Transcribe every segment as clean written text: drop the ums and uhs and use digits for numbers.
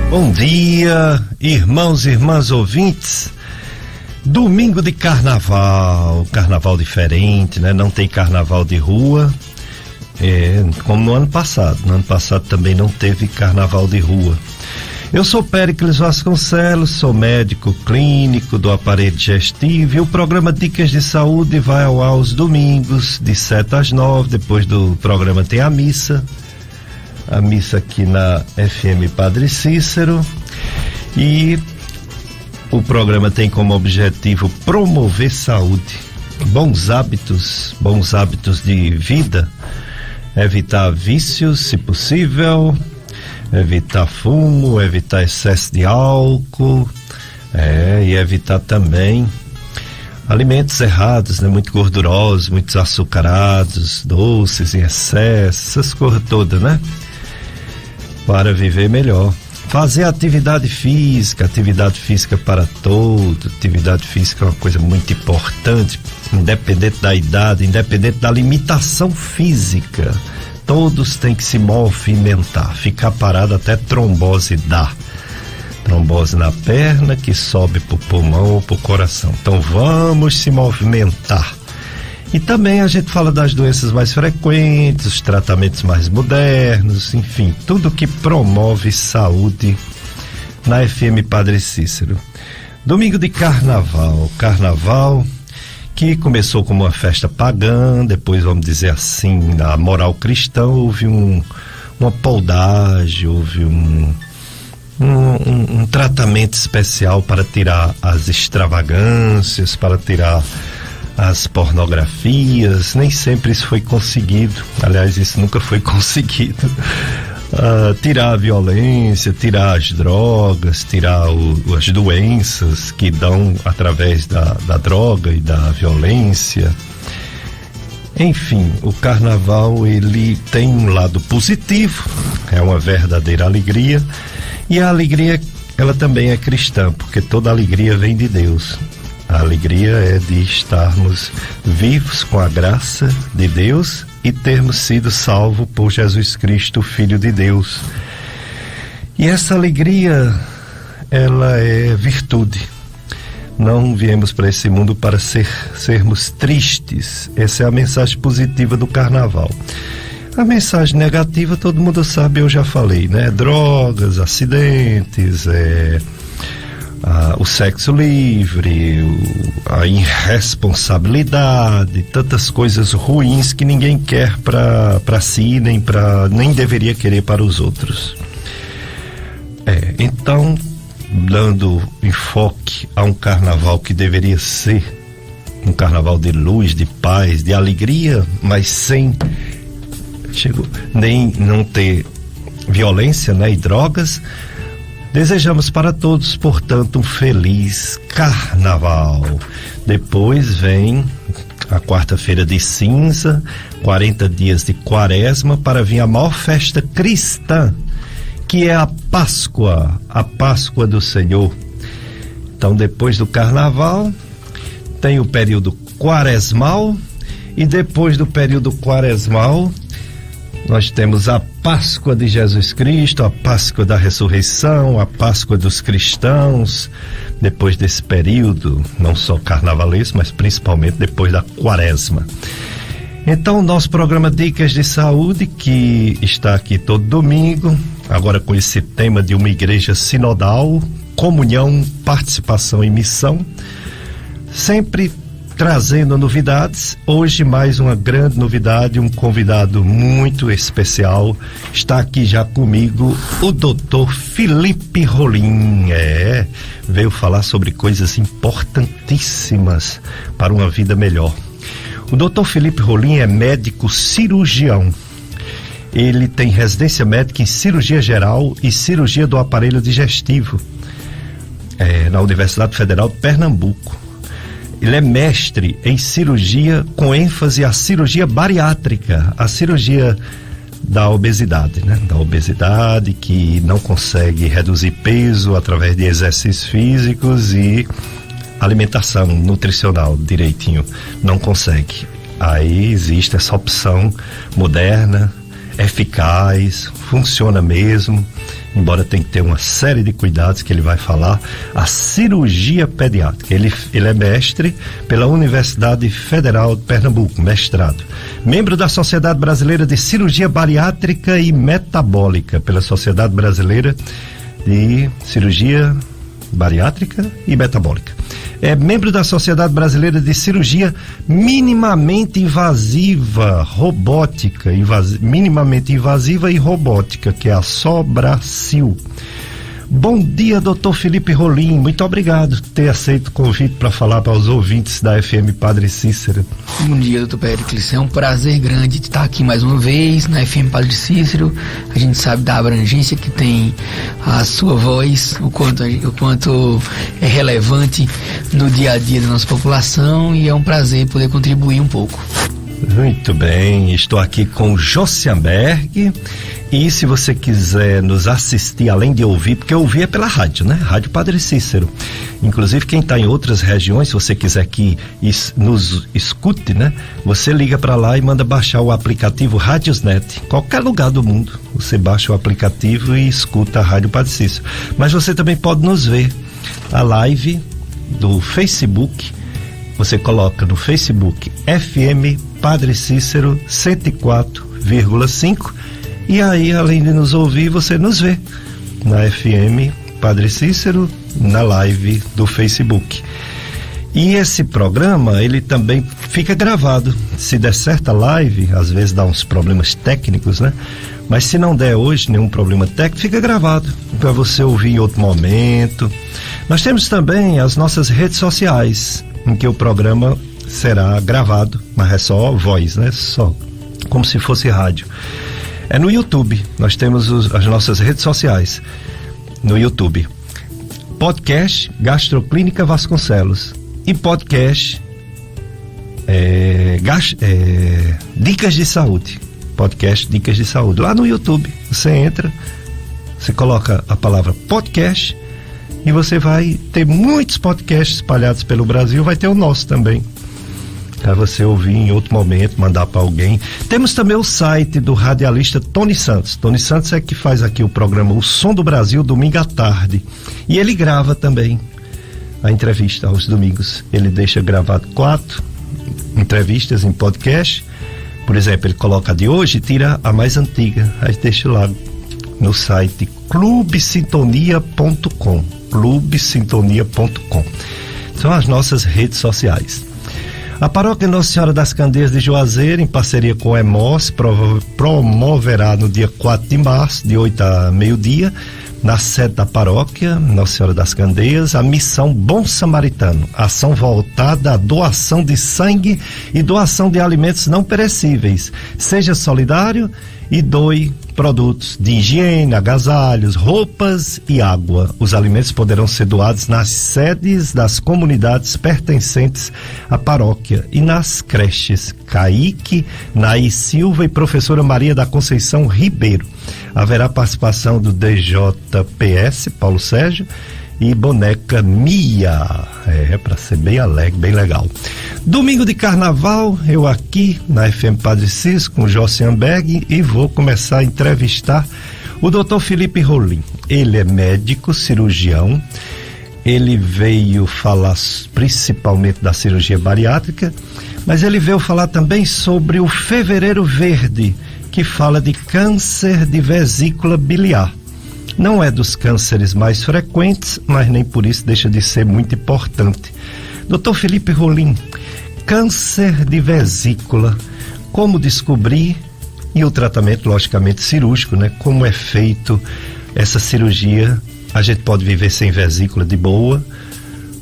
Bom dia, irmãos e irmãs ouvintes. Domingo de carnaval, carnaval diferente, né? Não tem carnaval de rua, como no ano passado. No ano passado também não teve carnaval de rua. Eu sou Péricles Vasconcelos, sou médico clínico do aparelho digestivo e o programa Dicas de Saúde vai ao ar aos domingos, de 7 às 9, depois do programa tem a missa aqui na FM Padre Cícero, e o programa tem como objetivo promover saúde, bons hábitos de vida, evitar vícios, se possível, evitar fumo, evitar excesso de álcool, e evitar também alimentos errados, né? Muito gordurosos, muito açucarados, doces em excesso, essas coisas todas, né? Para viver melhor. Fazer atividade física para todos. Atividade física é uma coisa muito importante, independente da idade, independente da limitação física. Todos têm que se movimentar. Ficar parado até trombose dá. Trombose na perna que sobe pro pulmão ou pro coração. Então vamos se movimentar. E também a gente fala das doenças mais frequentes, os tratamentos mais modernos, enfim, tudo que promove saúde na FM Padre Cícero. Domingo de carnaval que começou como uma festa pagã, depois, vamos dizer assim, na moral cristã, houve uma poldagem, houve um tratamento especial para tirar as extravagâncias, para tirar as pornografias. Nem sempre isso foi conseguido, aliás, isso nunca foi conseguido. Tirar a violência, tirar as drogas, tirar as doenças que dão através da droga e da violência. Enfim, o carnaval, ele tem um lado positivo, é uma verdadeira alegria, e a alegria, ela também é cristã, porque toda alegria vem de Deus. A alegria é de estarmos vivos com a graça de Deus e termos sido salvos por Jesus Cristo, Filho de Deus. E essa alegria, ela é virtude. Não viemos para esse mundo para sermos tristes. Essa é a mensagem positiva do carnaval. A mensagem negativa, todo mundo sabe, eu já falei, né? Drogas, acidentes, o sexo livre, a irresponsabilidade, tantas coisas ruins que ninguém quer para si, nem deveria querer para os outros. Então, dando enfoque a um carnaval que deveria ser um carnaval de luz, de paz, de alegria, mas sem nem não ter violência, né, e drogas. Desejamos para todos, portanto, um feliz carnaval. Depois vem a quarta-feira de cinza, 40 dias de quaresma, para vir a maior festa cristã, que é a Páscoa do Senhor. Então, depois do carnaval, tem o período quaresmal, e depois do período quaresmal, nós temos a Páscoa de Jesus Cristo, a Páscoa da ressurreição, a Páscoa dos cristãos, depois desse período, não só carnavalesco, mas principalmente depois da quaresma. Então, o nosso programa Dicas de Saúde, que está aqui todo domingo, agora com esse tema de uma igreja sinodal, comunhão, participação e missão, sempre trazendo novidades. Hoje mais uma grande novidade, um convidado muito especial. Está aqui já comigo o Dr. Felipe Rolim. Veio falar sobre coisas importantíssimas para uma vida melhor. O Dr. Felipe Rolim é médico cirurgião. Ele tem residência médica em cirurgia geral e cirurgia do aparelho digestivo, na Universidade Federal de Pernambuco. Ele é mestre em cirurgia com ênfase à cirurgia bariátrica, a cirurgia da obesidade, né? Da obesidade que não consegue reduzir peso através de exercícios físicos e alimentação nutricional direitinho, não consegue. Aí existe essa opção moderna, eficaz, funciona mesmo, embora tenha que ter uma série de cuidados que ele vai falar. A cirurgia pediátrica. Ele é mestre pela Universidade Federal de Pernambuco, mestrado. Membro da Sociedade Brasileira de Cirurgia Bariátrica e Metabólica, pela Sociedade Brasileira de Cirurgia Bariátrica e Metabólica. É membro da Sociedade Brasileira de Cirurgia Minimamente Invasiva, Robótica, Minimamente Invasiva e Robótica, que é a Sobracil. Bom dia, Dr. Felipe Rolim. Muito obrigado por ter aceito o convite para falar para os ouvintes da FM Padre Cícero. Bom dia, Dr. Péricles. É um prazer grande estar aqui mais uma vez na FM Padre Cícero. A gente sabe da abrangência que tem a sua voz, o quanto é relevante no dia a dia da nossa população, e é um prazer poder contribuir um pouco. Muito bem, estou aqui com o Josianberg. E se você quiser nos assistir, além de ouvir, porque ouvir é pela rádio, né? Rádio Padre Cícero. Inclusive, quem está em outras regiões, se você quiser que nos escute, né? Você liga para lá e manda baixar o aplicativo Radiosnet. Qualquer lugar do mundo, você baixa o aplicativo e escuta a Rádio Padre Cícero. Mas você também pode nos ver. A live do Facebook, você coloca no Facebook FM Padre Cícero 104,5. E aí, além de nos ouvir, você nos vê na FM Padre Cícero, na live do Facebook. E esse programa, ele também fica gravado. Se der certa live, às vezes dá uns problemas técnicos, né? Mas se não der hoje nenhum problema técnico, fica gravado para você ouvir em outro momento. Nós temos também as nossas redes sociais, em que o programa será gravado, mas é só voz, né? Só como se fosse rádio. É no YouTube, nós temos as nossas redes sociais. No YouTube, podcast Gastroclínica Vasconcelos e podcast Dicas de Saúde. Podcast Dicas de Saúde. Lá no YouTube, você entra, você coloca a palavra podcast e você vai ter muitos podcasts espalhados pelo Brasil, vai ter o nosso também, para você ouvir em outro momento, mandar para alguém. Temos também o site do radialista Tony Santos. Tony Santos é que faz aqui o programa O Som do Brasil, domingo à tarde. E ele grava também a entrevista aos domingos. Ele deixa gravado 4 entrevistas em podcast. Por exemplo, ele coloca a de hoje e tira a mais antiga. Aí deixa lá no site clubesintonia.com. clubesintonia.com. São as nossas redes sociais. A Paróquia Nossa Senhora das Candeias de Juazeiro, em parceria com o EMOS, promoverá no dia 4 de março, de 8 a meio-dia, na sede da paróquia Nossa Senhora das Candeias, a missão Bom Samaritano, ação voltada à doação de sangue e doação de alimentos não perecíveis. Seja solidário e doe produtos de higiene, agasalhos, roupas e água. Os alimentos poderão ser doados nas sedes das comunidades pertencentes à paróquia e nas creches Caíque, Naí Silva e Professora Maria da Conceição Ribeiro. Haverá participação do DJPS, Paulo Sérgio, e boneca Mia, para ser bem alegre, bem legal. Domingo de carnaval, eu aqui na FM Padre Cícero com o Josianberg, e vou começar a entrevistar o Dr. Felipe Rolim. Ele é médico, cirurgião, ele veio falar principalmente da cirurgia bariátrica, mas ele veio falar também sobre o Fevereiro Verde, que fala de câncer de vesícula biliar. Não é dos cânceres mais frequentes, mas nem por isso deixa de ser muito importante. Dr. Felipe Rolim, câncer de vesícula, como descobrir, e o tratamento, logicamente, cirúrgico, né? Como é feito essa cirurgia? A gente pode viver sem vesícula de boa,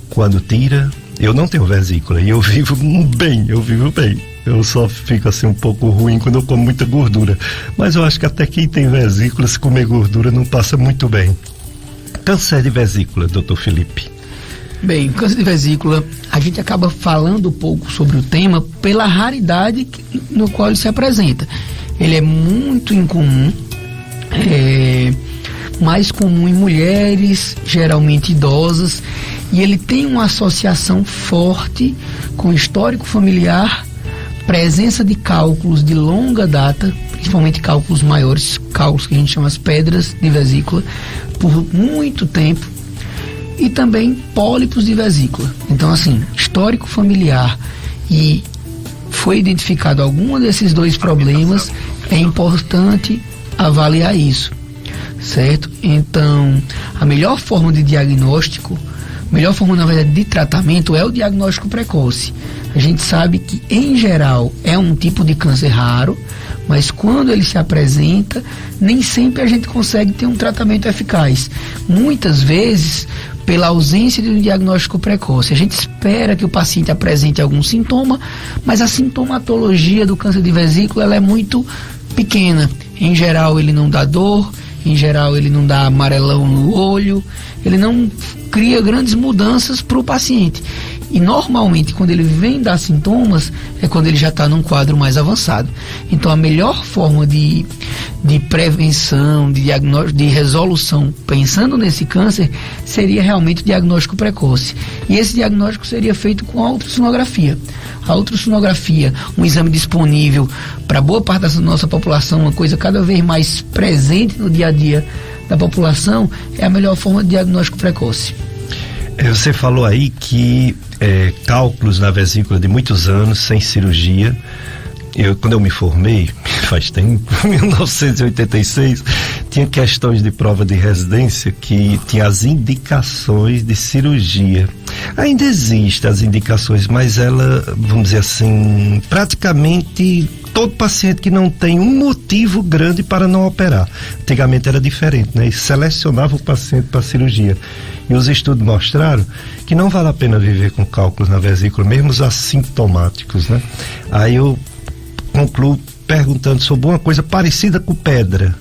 quando tira. Eu não tenho vesícula e eu vivo bem. Eu só fico assim um pouco ruim quando eu como muita gordura. Mas eu acho que até quem tem vesícula, se comer gordura, não passa muito bem. Câncer de vesícula, doutor Felipe. Bem, câncer de vesícula, a gente acaba falando um pouco sobre o tema pela raridade no qual ele se apresenta. Ele é muito incomum, mais comum em mulheres, geralmente idosas, e ele tem uma associação forte com o histórico familiar, presença de cálculos de longa data, principalmente cálculos maiores, cálculos que a gente chama as pedras de vesícula, por muito tempo, e também pólipos de vesícula. Então, assim, histórico familiar e foi identificado algum desses dois problemas, é importante avaliar isso, certo? Então, a melhor forma de diagnóstico, melhor forma, na verdade, de tratamento é o diagnóstico precoce. A gente sabe que, em geral, é um tipo de câncer raro, mas quando ele se apresenta, nem sempre a gente consegue ter um tratamento eficaz. Muitas vezes, pela ausência de um diagnóstico precoce, a gente espera que o paciente apresente algum sintoma, mas a sintomatologia do câncer de vesícula ela é muito pequena. Em geral, ele não dá dor, em geral, ele não dá amarelão no olho, ele não cria grandes mudanças para o paciente. E normalmente, quando ele vem dar sintomas, é quando ele já está num quadro mais avançado. Então, a melhor forma de prevenção, de diagnóstico, de resolução, pensando nesse câncer, seria realmente o diagnóstico precoce. E esse diagnóstico seria feito com a ultrassonografia. A ultrassonografia, um exame disponível para boa parte da nossa população, uma coisa cada vez mais presente no dia a dia da população, é a melhor forma de diagnóstico precoce. Você falou aí que cálculos na vesícula de muitos anos, sem cirurgia. Quando eu me formei, faz tempo, em 1986, tinha questões de prova de residência que tinha as indicações de cirurgia. Ainda existem as indicações, mas ela, vamos dizer assim, praticamente todo paciente que não tem um motivo grande para não operar. Antigamente era diferente, né? E selecionava o paciente para cirurgia. E os estudos mostraram que não vale a pena viver com cálculos na vesícula, mesmo os assintomáticos, né? Aí eu concluo perguntando sobre uma coisa parecida com pedra.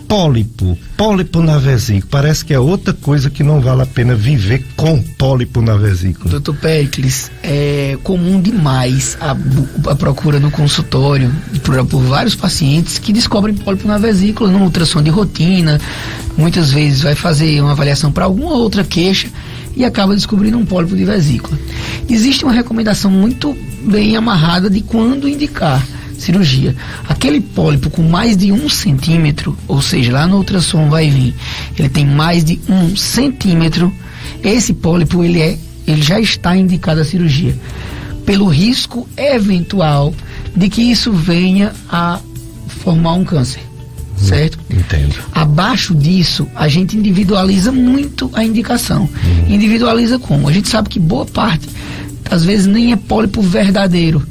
Pólipo na vesícula. Parece que é outra coisa que não vale a pena viver com pólipo na vesícula. Dr. Pericles, é comum demais a procura no consultório por vários pacientes que descobrem pólipo na vesícula, numa ultrassom de rotina. Muitas vezes vai fazer uma avaliação para alguma outra queixa e acaba descobrindo um pólipo de vesícula. Existe uma recomendação muito bem amarrada de quando indicar cirurgia. Aquele pólipo com mais de 1 centímetro, ou seja, lá no ultrassom vai vir, ele tem mais de 1 centímetro, esse pólipo ele já está indicado a cirurgia, pelo risco eventual de que isso venha a formar um câncer. Certo? Entendo. Abaixo disso, a gente individualiza muito a indicação. Individualiza como? A gente sabe que boa parte, às vezes, nem é pólipo verdadeiro.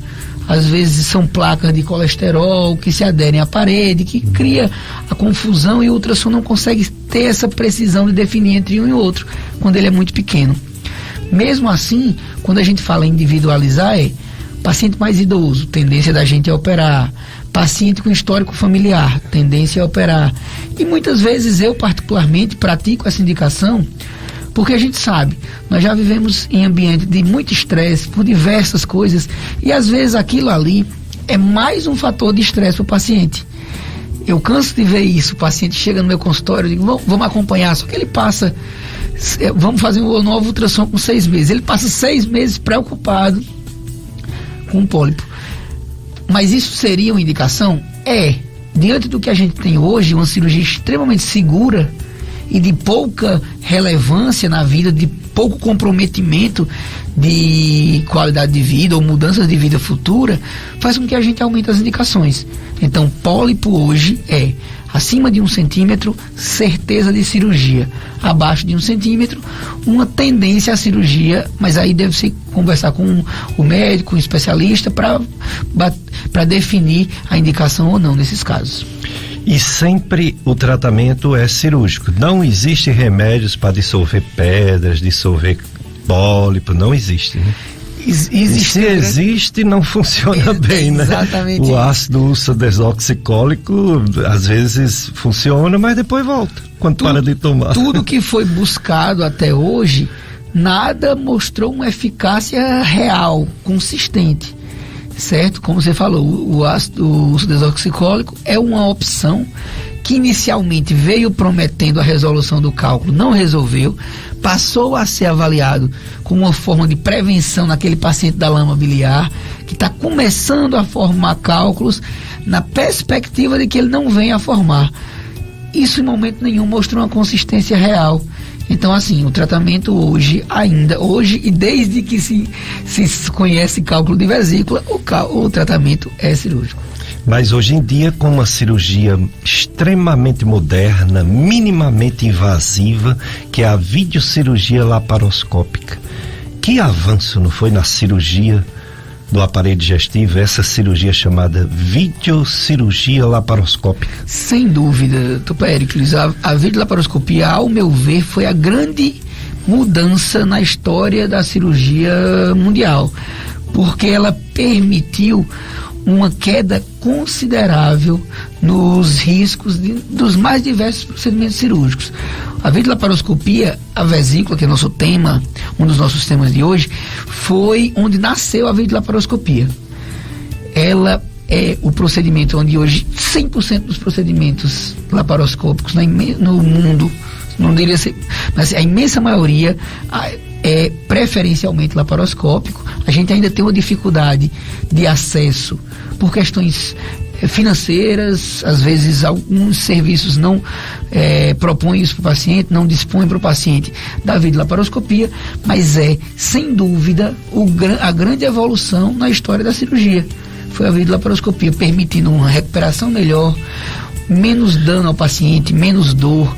Às vezes são placas de colesterol que se aderem à parede, que cria a confusão e o ultrassom não consegue ter essa precisão de definir entre um e outro, quando ele é muito pequeno. Mesmo assim, quando a gente fala em individualizar, paciente mais idoso, tendência da gente a operar. Paciente com histórico familiar, tendência a operar. E muitas vezes eu, particularmente, pratico essa indicação porque a gente sabe, nós já vivemos em ambiente de muito estresse por diversas coisas e às vezes aquilo ali é mais um fator de estresse para o paciente. Eu canso de ver isso, o paciente chega no meu consultório, eu digo, vamos acompanhar, só que ele passa, vamos fazer um novo ultrassom com 6 meses, ele passa 6 meses preocupado com o pólipo. Mas isso seria uma indicação? Diante do que a gente tem hoje, uma cirurgia extremamente segura e de pouca relevância na vida, de pouco comprometimento de qualidade de vida ou mudanças de vida futura, faz com que a gente aumente as indicações. Então, pólipo hoje acima de 1 centímetro, certeza de cirurgia. Abaixo de 1 centímetro, uma tendência à cirurgia, mas aí deve-se conversar com o médico, um especialista, para definir a indicação ou não nesses casos. E sempre o tratamento é cirúrgico. Não existe remédios para dissolver pedras, dissolver pólipo, não existe, né? Se existe, não funciona bem, né? Exatamente. O ácido ursodesoxicólico às vezes funciona, mas depois volta, quando para de tomar. Tudo que foi buscado até hoje, nada mostrou uma eficácia real, consistente, certo? Como você falou, o ácido ursodesoxicólico é uma opção que inicialmente veio prometendo a resolução do cálculo, não resolveu, passou a ser avaliado como uma forma de prevenção naquele paciente da lama biliar, que está começando a formar cálculos, na perspectiva de que ele não venha a formar. Isso em momento nenhum mostrou uma consistência real. Então, assim, o tratamento hoje e desde que se conhece cálculo de vesícula, o tratamento é cirúrgico. Mas hoje em dia, com uma cirurgia extremamente moderna, minimamente invasiva, que é a videocirurgia laparoscópica, que avanço não foi na cirurgia do aparelho digestivo, essa cirurgia chamada videocirurgia laparoscópica? Sem dúvida, Péricles, a videolaparoscopia, ao meu ver, foi a grande mudança na história da cirurgia mundial, porque ela permitiu uma queda considerável nos riscos dos mais diversos procedimentos cirúrgicos. A videolaparoscopia, a vesícula, que é nosso tema, um dos nossos temas de hoje, foi onde nasceu a videolaparoscopia. Ela é o procedimento onde hoje 100% dos procedimentos laparoscópicos no mundo, não diria ser, mas a imensa maioria é preferencialmente laparoscópico. A gente ainda tem uma dificuldade de acesso por questões financeiras, às vezes alguns serviços não propõem isso para o paciente, não dispõem para o paciente da videolaparoscopia, mas sem dúvida, a grande evolução na história da cirurgia foi a videolaparoscopia, permitindo uma recuperação melhor, menos dano ao paciente, menos dor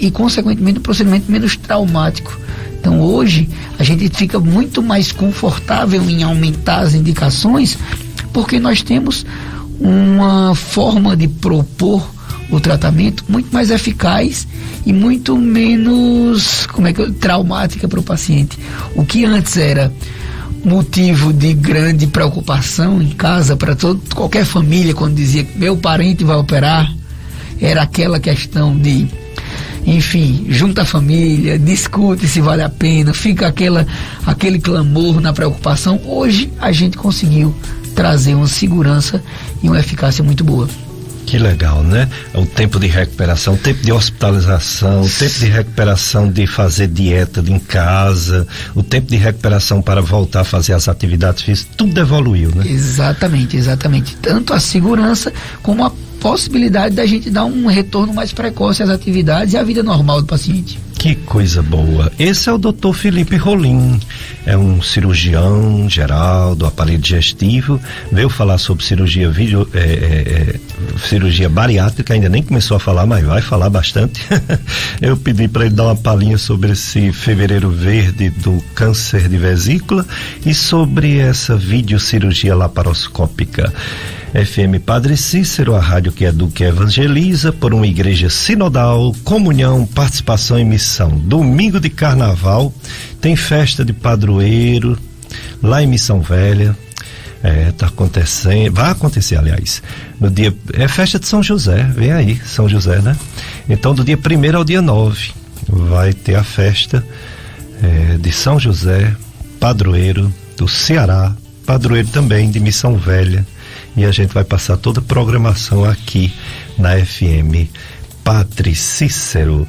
e, consequentemente, um procedimento menos traumático. Então, hoje, a gente fica muito mais confortável em aumentar as indicações, porque nós temos uma forma de propor o tratamento muito mais eficaz e muito menos traumática para o paciente. O que antes era motivo de grande preocupação em casa para qualquer família, quando dizia que meu parente vai operar, era aquela questão de, enfim, junta a família, discute se vale a pena, fica aquele clamor na preocupação. Hoje a gente conseguiu trazer uma segurança e uma eficácia muito boa. Que legal, né? O tempo de recuperação, o tempo de hospitalização, o tempo de recuperação de fazer dieta em casa, o tempo de recuperação para voltar a fazer as atividades físicas, tudo evoluiu, né? Exatamente. Tanto a segurança como a possibilidade da gente dar um retorno mais precoce às atividades e à vida normal do paciente. Que coisa boa. Esse é o Dr. Felipe Rolim, é um cirurgião geral do aparelho digestivo, veio falar sobre cirurgia cirurgia bariátrica, ainda nem começou a falar, mas vai falar bastante. Eu pedi para ele dar uma palhinha sobre esse fevereiro verde do câncer de vesícula e sobre essa videocirurgia laparoscópica. FM Padre Cícero, a rádio que educa e evangeliza, por uma igreja sinodal, comunhão, participação e missão. Domingo de carnaval, tem festa de padroeiro lá em Missão Velha. Tá acontecendo, vai acontecer, aliás, no dia, festa de São José, vem aí, São José, né? Então, do dia 1º ao dia 9, vai ter a festa de São José, padroeiro do Ceará, padroeiro também de Missão Velha. E a gente vai passar toda a programação aqui na FM Padre Cícero.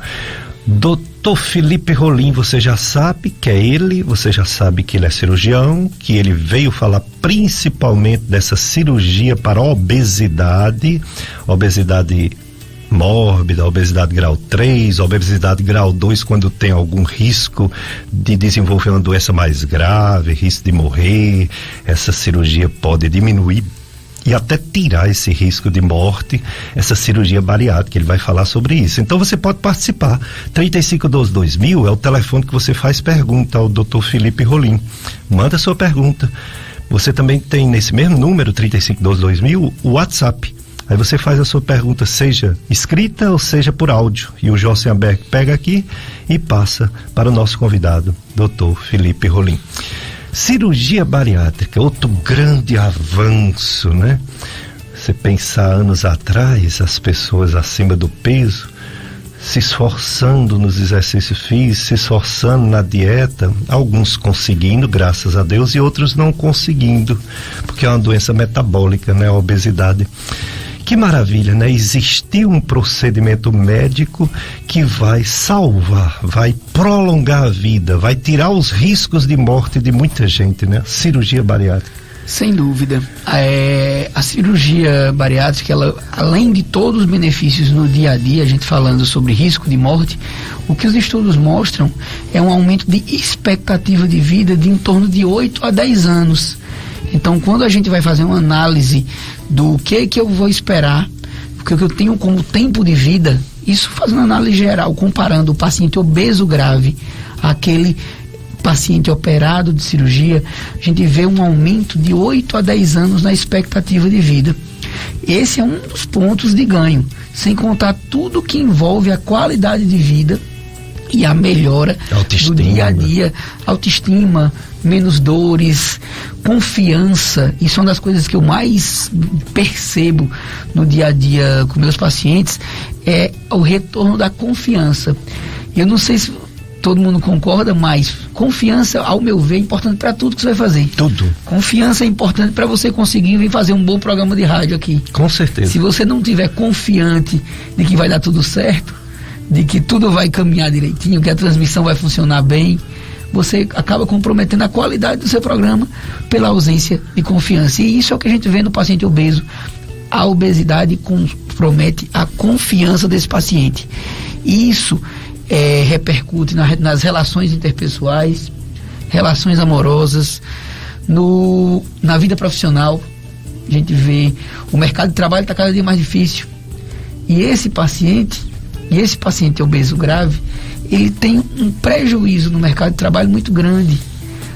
Dr. Felipe Rolim, você já sabe que é ele, você já sabe que ele é cirurgião, que ele veio falar principalmente dessa cirurgia para obesidade mórbida, obesidade grau 3, obesidade grau 2, quando tem algum risco de desenvolver uma doença mais grave, risco de morrer. Essa cirurgia pode diminuir e até tirar esse risco de morte, essa cirurgia bariátrica. Ele vai falar sobre isso. Então você pode participar. 3512-2000 é o telefone que você faz pergunta ao Dr. Felipe Rolim. Manda sua pergunta. Você também tem nesse mesmo número, 3512-2000, o WhatsApp. Aí você faz a sua pergunta, seja escrita ou seja por áudio. E o Josenberg pega aqui e passa para o nosso convidado, Dr. Felipe Rolim. Cirurgia bariátrica, outro grande avanço, né? Você pensar anos atrás, as pessoas acima do peso, se esforçando nos exercícios físicos, se esforçando na dieta, alguns conseguindo, graças a Deus, e outros não conseguindo, porque é uma doença metabólica, né? A obesidade. Que maravilha, né? Existir um procedimento médico que vai salvar, vai prolongar a vida, vai tirar os riscos de morte de muita gente, né? Cirurgia bariátrica. Sem dúvida. A cirurgia bariátrica, ela, além de todos os benefícios no dia a dia, a gente falando sobre risco de morte, o que os estudos mostram é um aumento de expectativa de vida de em torno de 8 a 10 anos. Então, quando a gente vai fazer uma análise do que eu vou esperar, o que eu tenho como tempo de vida, isso faz uma análise geral, comparando o paciente obeso grave àquele paciente operado de cirurgia, a gente vê um aumento de 8 a 10 anos na expectativa de vida. Esse é um dos pontos de ganho, sem contar tudo que envolve a qualidade de vida e a melhora do dia a dia, autoestima, menos dores, confiança. Isso é uma das coisas que eu mais percebo no dia a dia com meus pacientes, é o retorno da confiança. Eu não sei se todo mundo concorda, mas confiança, ao meu ver, é importante para tudo que você vai fazer. Tudo. Confiança é importante para você conseguir vir fazer um bom programa de rádio aqui. Com certeza. Se você não tiver confiante de que vai dar tudo certo, de que tudo vai caminhar direitinho, que a transmissão vai funcionar bem, você acaba comprometendo a qualidade do seu programa pela ausência de confiança. E isso é o que a gente vê no paciente obeso. A obesidade compromete a confiança desse paciente. E isso repercute nas relações interpessoais, relações amorosas, na vida profissional. A gente vê o mercado de trabalho está cada dia mais difícil. E esse paciente obeso grave, ele tem um prejuízo no mercado de trabalho muito grande.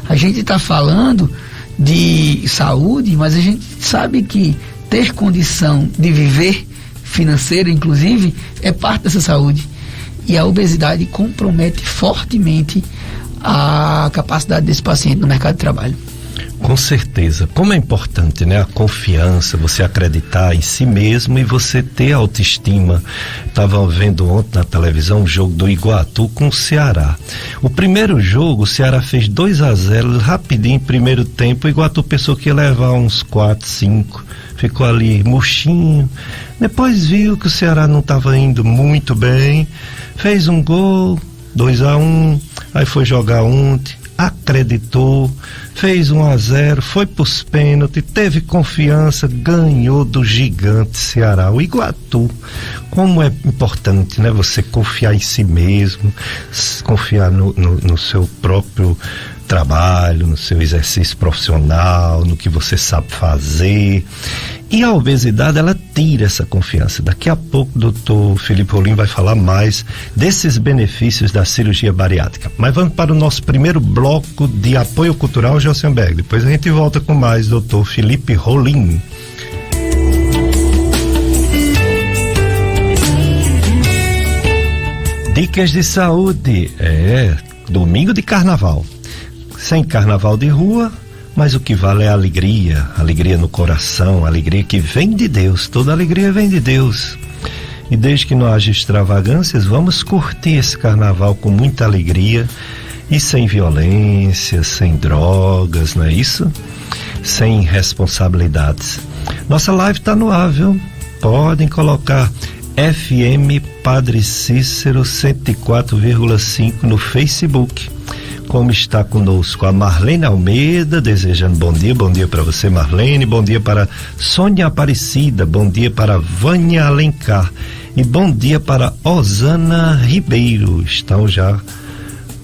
A gente está falando de saúde, mas a gente sabe que ter condição de viver financeira, inclusive, é parte dessa saúde. E a obesidade compromete fortemente a capacidade desse paciente no mercado de trabalho. Com certeza. Como é importante, né? A confiança, você acreditar em si mesmo e você ter autoestima. Estava vendo ontem na televisão um jogo do Iguatu com o Ceará. O primeiro jogo, o Ceará fez 2-0, rapidinho, primeiro tempo. O Iguatu pensou que ia levar uns 4, 5. Ficou ali murchinho. Depois viu que o Ceará não estava indo muito bem. Fez um gol, 2-1. Aí foi jogar ontem. Acreditou, fez 1-0, foi pros pênaltis, teve confiança, ganhou do gigante Ceará, o Iguatu. Como é importante, né? Você confiar em si mesmo, confiar no seu próprio trabalho, no seu exercício profissional, no que você sabe fazer. E a obesidade, ela tira essa confiança. Daqui a pouco o doutor Felipe Rolim vai falar mais desses benefícios da cirurgia bariátrica. Mas vamos para o nosso primeiro bloco de apoio cultural, Gelsenberg. Depois a gente volta com mais, doutor Felipe Rolim. Dicas de saúde. Domingo de carnaval. Sem carnaval de rua, mas o que vale é a alegria no coração, a alegria que vem de Deus. Toda alegria vem de Deus. E desde que não haja extravagâncias, vamos curtir esse carnaval com muita alegria e sem violência, sem drogas, não é isso? Sem responsabilidades. Nossa live está no ar, viu? Podem colocar FM Padre Cícero 104,5 no Facebook. Como está conosco a Marlene Almeida, desejando bom dia para você, Marlene, bom dia para Sônia Aparecida, bom dia para Vânia Alencar e bom dia para Osana Ribeiro, estão já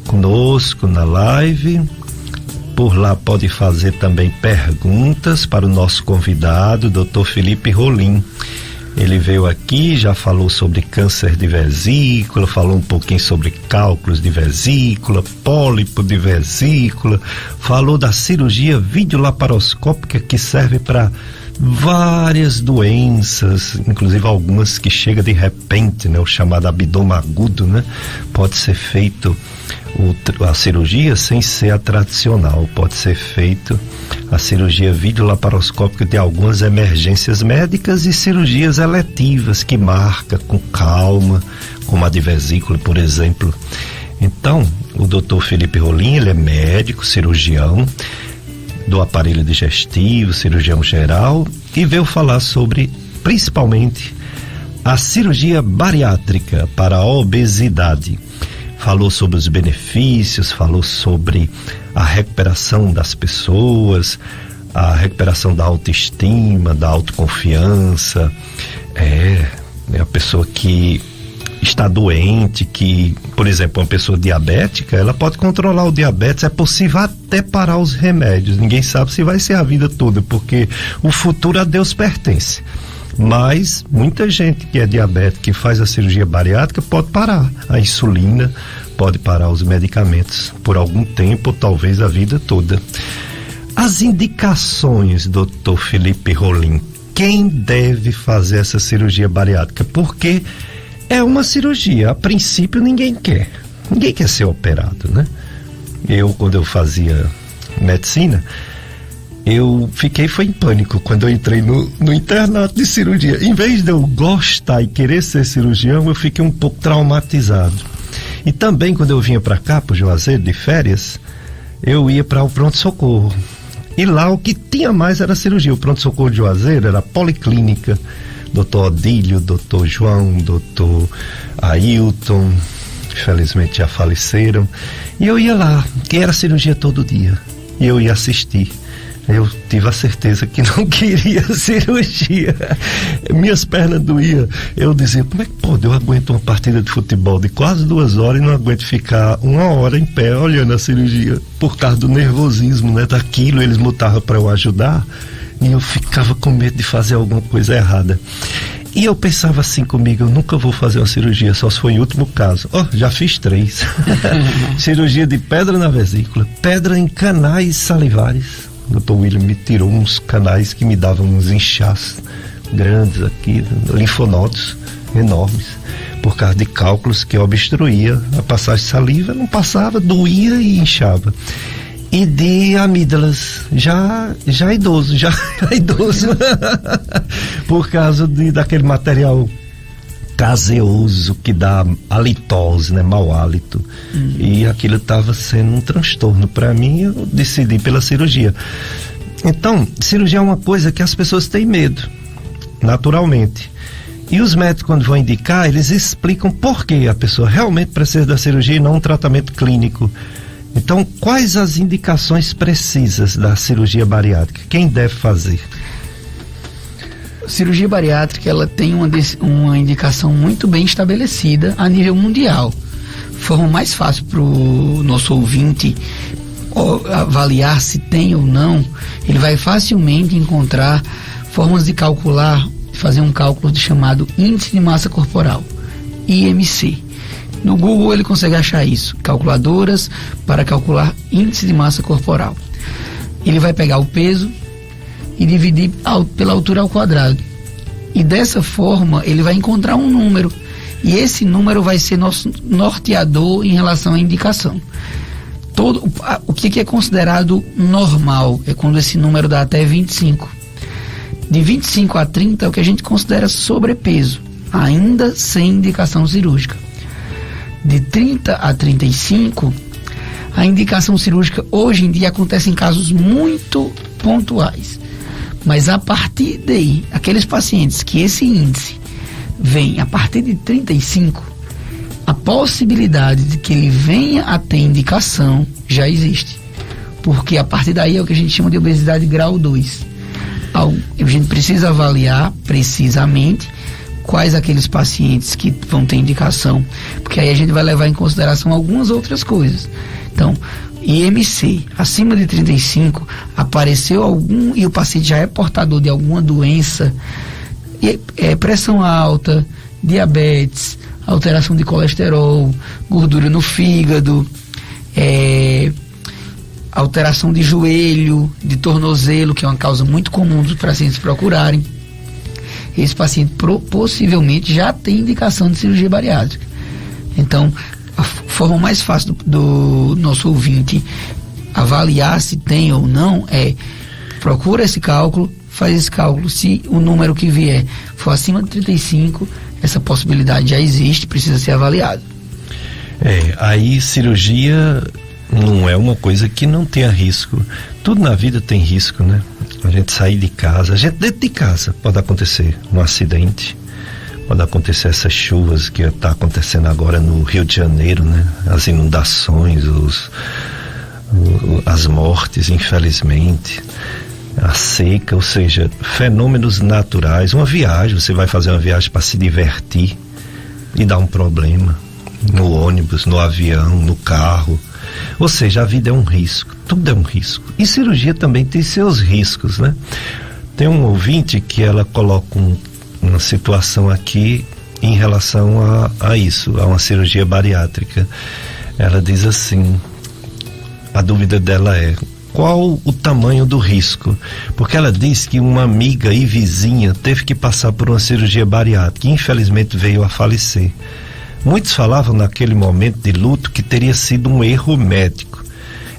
conosco na live. Por lá pode fazer também perguntas para o nosso convidado, Dr. Felipe Rolim. Ele veio aqui, já falou sobre câncer de vesícula, falou um pouquinho sobre cálculos de vesícula, pólipo de vesícula, falou da cirurgia videolaparoscópica que serve para várias doenças, inclusive algumas que chegam de repente, né? O chamado abdômen agudo, né? Pode ser feito a cirurgia sem ser a tradicional, pode ser feito a cirurgia videolaparoscópica de algumas emergências médicas e cirurgias eletivas que marca com calma, como a de vesícula, por exemplo. Então, o Dr. Felipe Rolim, ele é médico, cirurgião do aparelho digestivo, cirurgião geral, e veio falar sobre principalmente a cirurgia bariátrica para a obesidade. Falou sobre os benefícios, falou sobre a recuperação das pessoas, a recuperação da autoestima, da autoconfiança. A pessoa que está doente, que, por exemplo, uma pessoa diabética, ela pode controlar o diabetes, é possível até parar os remédios. Ninguém sabe se vai ser a vida toda, porque o futuro a Deus pertence. Mas muita gente que é diabética, que faz a cirurgia bariátrica, pode parar a insulina, pode parar os medicamentos por algum tempo, ou talvez a vida toda. As indicações, doutor Felipe Rolim, quem deve fazer essa cirurgia bariátrica? Porque é uma cirurgia, a princípio ninguém quer ser operado, né? Quando eu fazia medicina, eu foi em pânico quando eu entrei no internato de cirurgia. Em vez de eu gostar e querer ser cirurgião, eu fiquei um pouco traumatizado. E também quando eu vinha para cá, pro Juazeiro, de férias, eu ia para o pronto-socorro. E lá o que tinha mais era cirurgia. O pronto-socorro de Juazeiro era policlínica, doutor Odílio, doutor João, doutor Ailton, infelizmente já faleceram. E eu ia lá, que era cirurgia todo dia. E eu ia assistir. Eu tive a certeza que não queria cirurgia. Minhas pernas doíam. Eu dizia, como é que pode? Eu aguento uma partida de futebol de quase 2 horas e não aguento ficar 1 hora em pé olhando a cirurgia. Por causa do nervosismo, né? Daquilo, eles botavam para eu ajudar. E eu ficava com medo de fazer alguma coisa errada. E eu pensava assim comigo, eu nunca vou fazer uma cirurgia, só se for em último caso. Já fiz 3. Cirurgia de pedra na vesícula, pedra em canais salivares. O Dr. William me tirou uns canais que me davam uns inchaços grandes aqui, linfonodos enormes, por causa de cálculos que obstruía a passagem de saliva, não passava, doía e inchava. E de amígdalas, já idoso, por causa daquele material gaseoso que dá halitose, né, mau hálito. E aquilo estava sendo um transtorno para mim, eu decidi pela cirurgia. Então, cirurgia é uma coisa que as pessoas têm medo, naturalmente. E os médicos, quando vão indicar, eles explicam por que a pessoa realmente precisa da cirurgia e não um tratamento clínico. Então, quais as indicações precisas da cirurgia bariátrica? Quem deve fazer? Cirurgia bariátrica, ela tem uma indicação muito bem estabelecida a nível mundial. Forma mais fácil para o nosso ouvinte avaliar se tem ou não, ele vai facilmente encontrar formas de calcular, fazer um cálculo chamado Índice de Massa Corporal, IMC. No Google ele consegue achar isso, calculadoras para calcular índice de massa corporal. Ele vai pegar o peso e dividir pela altura ao quadrado. E dessa forma ele vai encontrar um número. E esse número vai ser nosso norteador em relação à indicação. O que é considerado normal é quando esse número dá até 25. De 25 a 30 é o que a gente considera sobrepeso, ainda sem indicação cirúrgica. De 30 a 35, a indicação cirúrgica hoje em dia acontece em casos muito pontuais. Mas a partir daí, aqueles pacientes que esse índice vem a partir de 35, a possibilidade de que ele venha a ter indicação já existe. Porque a partir daí é o que a gente chama de obesidade grau 2. A gente precisa avaliar precisamente quais aqueles pacientes que vão ter indicação, porque aí a gente vai levar em consideração algumas outras coisas. Então, IMC, acima de 35, apareceu algum, e o paciente já é portador de alguma doença, pressão alta, diabetes, alteração de colesterol, gordura no fígado, alteração de joelho, de tornozelo, que é uma causa muito comum dos pacientes procurarem. Esse paciente possivelmente já tem indicação de cirurgia bariátrica. Então, a forma mais fácil do nosso ouvinte avaliar se tem ou não procura esse cálculo, faz esse cálculo. Se o número que vier for acima de 35, essa possibilidade já existe, precisa ser avaliado. Aí cirurgia não é uma coisa que não tenha risco. Tudo na vida tem risco, né? A gente sair de casa, a gente dentro de casa pode acontecer um acidente, pode acontecer essas chuvas que está acontecendo agora no Rio de Janeiro, né? As inundações, as mortes, infelizmente, a seca, ou seja, fenômenos naturais. Uma viagem, você vai fazer uma viagem para se divertir e dá um problema no ônibus, no avião, no carro. Ou seja, a vida é um risco, tudo é um risco. E cirurgia também tem seus riscos, né? Tem um ouvinte que ela coloca uma situação aqui em relação a isso, a uma cirurgia bariátrica. Ela diz assim, a dúvida dela é: qual o tamanho do risco? Porque ela diz que uma amiga e vizinha teve que passar por uma cirurgia bariátrica e infelizmente veio a falecer. Muitos falavam naquele momento de luto que teria sido um erro médico.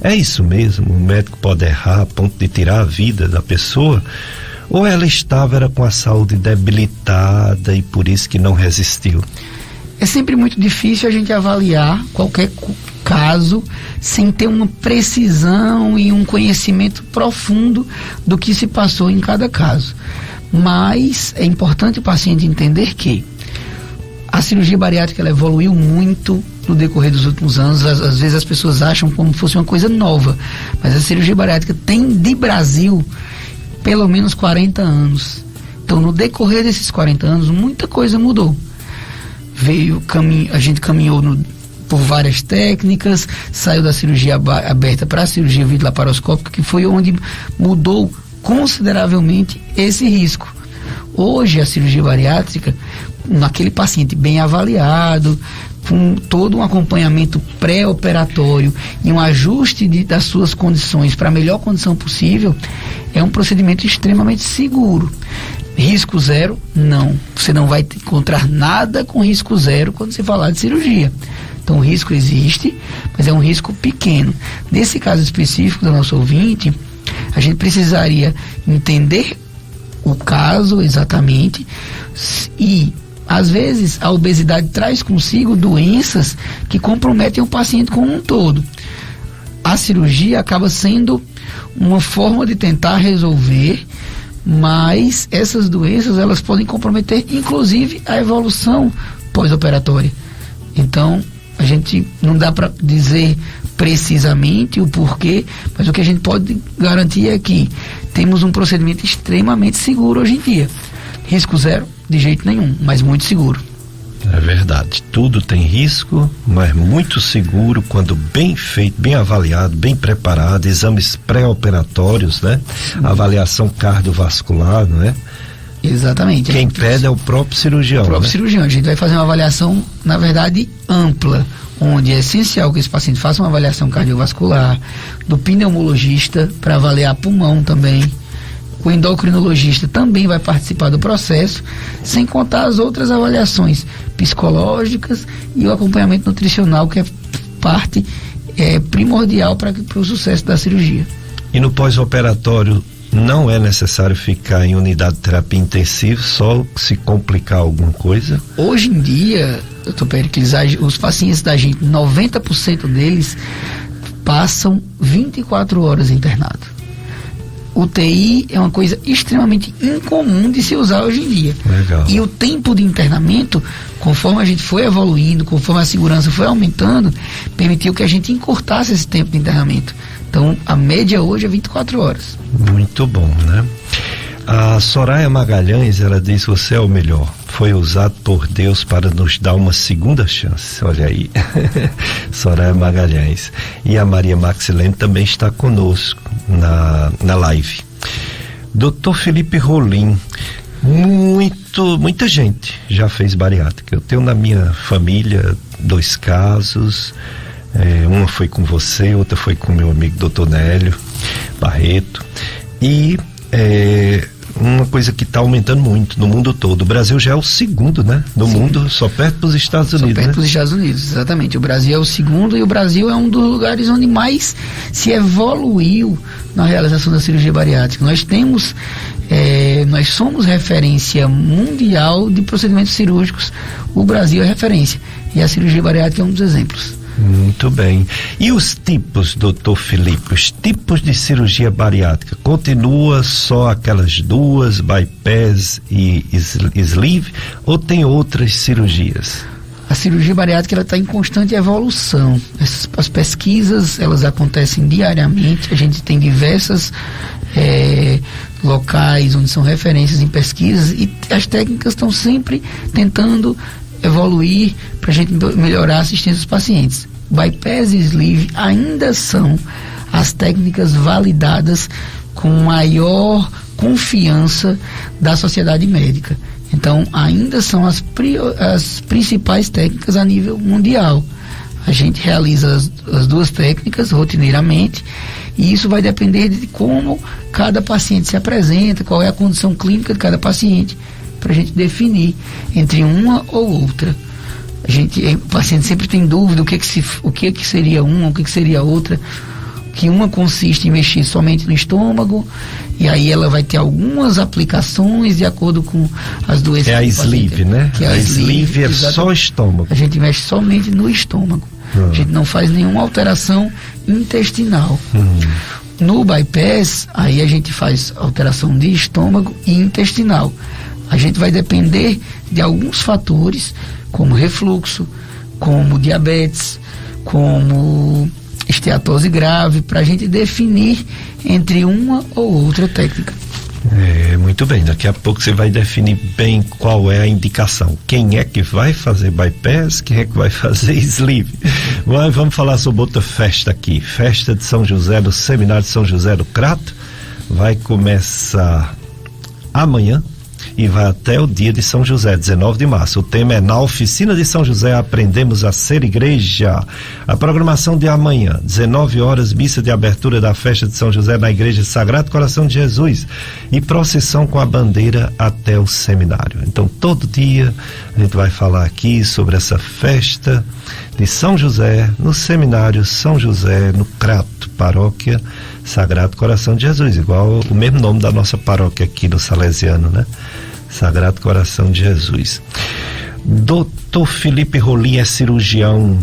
É isso mesmo? O médico pode errar a ponto de tirar a vida da pessoa? Ou ela era com a saúde debilitada e por isso que não resistiu? É sempre muito difícil a gente avaliar qualquer caso sem ter uma precisão e um conhecimento profundo do que se passou em cada caso. Mas é importante o paciente entender que a cirurgia bariátrica ela evoluiu muito no decorrer dos últimos anos. Às vezes as pessoas acham como se fosse uma coisa nova, mas a cirurgia bariátrica tem de Brasil pelo menos 40 anos. Então, no decorrer desses 40 anos, muita coisa mudou. A gente caminhou por várias técnicas, saiu da cirurgia aberta para a cirurgia videolaparoscópica, que foi onde mudou consideravelmente esse risco. Hoje, a cirurgia bariátrica, naquele paciente bem avaliado, com todo um acompanhamento pré-operatório e um ajuste das suas condições para a melhor condição possível, é um procedimento extremamente seguro. Risco zero, não. Você não vai encontrar nada com risco zero quando você falar de cirurgia. Então o risco existe, mas é um risco pequeno. Nesse caso específico do nosso ouvinte, a gente precisaria entender o caso exatamente e às vezes a obesidade traz consigo doenças que comprometem o paciente como um todo. A cirurgia acaba sendo uma forma de tentar resolver, mas essas doenças elas podem comprometer inclusive a evolução pós-operatória. Então a gente não dá para dizer precisamente o porquê, mas o que a gente pode garantir é que temos um procedimento extremamente seguro hoje em dia. Risco zero? De jeito nenhum, mas muito seguro. É verdade, tudo tem risco, mas muito seguro quando bem feito, bem avaliado, bem preparado, exames pré-operatórios, né? Avaliação cardiovascular, não é? Exatamente. Quem pede é o próprio cirurgião. O próprio cirurgião. A gente vai fazer uma avaliação, na verdade, ampla, onde é essencial que esse paciente faça uma avaliação cardiovascular, do pneumologista para avaliar pulmão também. O endocrinologista também vai participar do processo, sem contar as outras avaliações psicológicas e o acompanhamento nutricional, que é parte primordial para o sucesso da cirurgia. E no pós-operatório não é necessário ficar em unidade de terapia intensiva, só se complicar alguma coisa? Hoje em dia, doutor Pericles, os pacientes da gente, 90% deles passam 24 horas internados. UTI é uma coisa extremamente incomum de se usar hoje em dia. Legal. E o tempo de internamento, conforme a gente foi evoluindo, conforme a segurança foi aumentando, permitiu que a gente encurtasse esse tempo de internamento. Então, a média hoje é 24 horas. Muito bom, né? A Soraya Magalhães, ela diz: você é o melhor. Foi usado por Deus para nos dar uma segunda chance. Olha aí. Soraya Magalhães. E a Maria Maxilene também está conosco na live. Dr. Felipe Rolim, muita gente já fez bariátrica. Eu tenho na minha família 2 casos. Uma foi com você, outra foi com meu amigo Dr. Nélio Barreto. E uma coisa que está aumentando muito no mundo todo. O Brasil já é o segundo, né? No Sim. mundo, só perto dos Estados Unidos. Só perto dos Estados Unidos, exatamente. O Brasil é o segundo e o Brasil é um dos lugares onde mais se evoluiu na realização da cirurgia bariátrica. Nós somos referência mundial de procedimentos cirúrgicos. O Brasil é referência. E a cirurgia bariátrica é um dos exemplos. Muito bem. E os tipos, doutor Felipe, os tipos de cirurgia bariátrica? Continua só aquelas duas, bypass e sleeve, ou tem outras cirurgias? A cirurgia bariátrica está em constante evolução. As pesquisas, elas acontecem diariamente. A gente tem diversas locais onde são referências em pesquisas, e as técnicas estão sempre tentando evoluir para a gente melhorar a assistência aos pacientes. Bypass e sleeve ainda são as técnicas validadas com maior confiança da sociedade médica. Então, ainda são as principais técnicas a nível mundial. A gente realiza as duas técnicas rotineiramente, e isso vai depender de como cada paciente se apresenta, qual é a condição clínica de cada paciente, para a gente definir entre uma ou outra. O paciente sempre tem dúvida o que seria uma, o que seria outra. Que uma consiste em mexer somente no estômago, e aí ela vai ter algumas aplicações de acordo com as doenças. É a sleeve, né? Que a sleeve é só estômago. A gente mexe somente no estômago. A gente não faz nenhuma alteração intestinal. No bypass, aí a gente faz alteração de estômago e intestinal. A gente vai depender de alguns fatores, como refluxo, como diabetes, como esteatose grave, para a gente definir entre uma ou outra técnica. Muito bem, daqui a pouco você vai definir bem qual é a indicação. Quem é que vai fazer bypass, quem é que vai fazer sleeve. Mas vamos falar sobre outra festa aqui. Festa de São José, do Seminário de São José do Crato. Vai começar amanhã e vai até o dia de São José, 19 de março. O tema é Na Oficina de São José Aprendemos a Ser Igreja. A programação de amanhã, 19 horas, missa de abertura da festa de São José na Igreja Sagrado Coração de Jesus, e procissão com a bandeira até o seminário. Então, todo dia a gente vai falar aqui sobre essa festa de São José, no Seminário São José, no Crato, paróquia Sagrado Coração de Jesus, igual o mesmo nome da nossa paróquia aqui no Salesiano, né? Sagrado Coração de Jesus. Doutor Felipe Rolim é cirurgião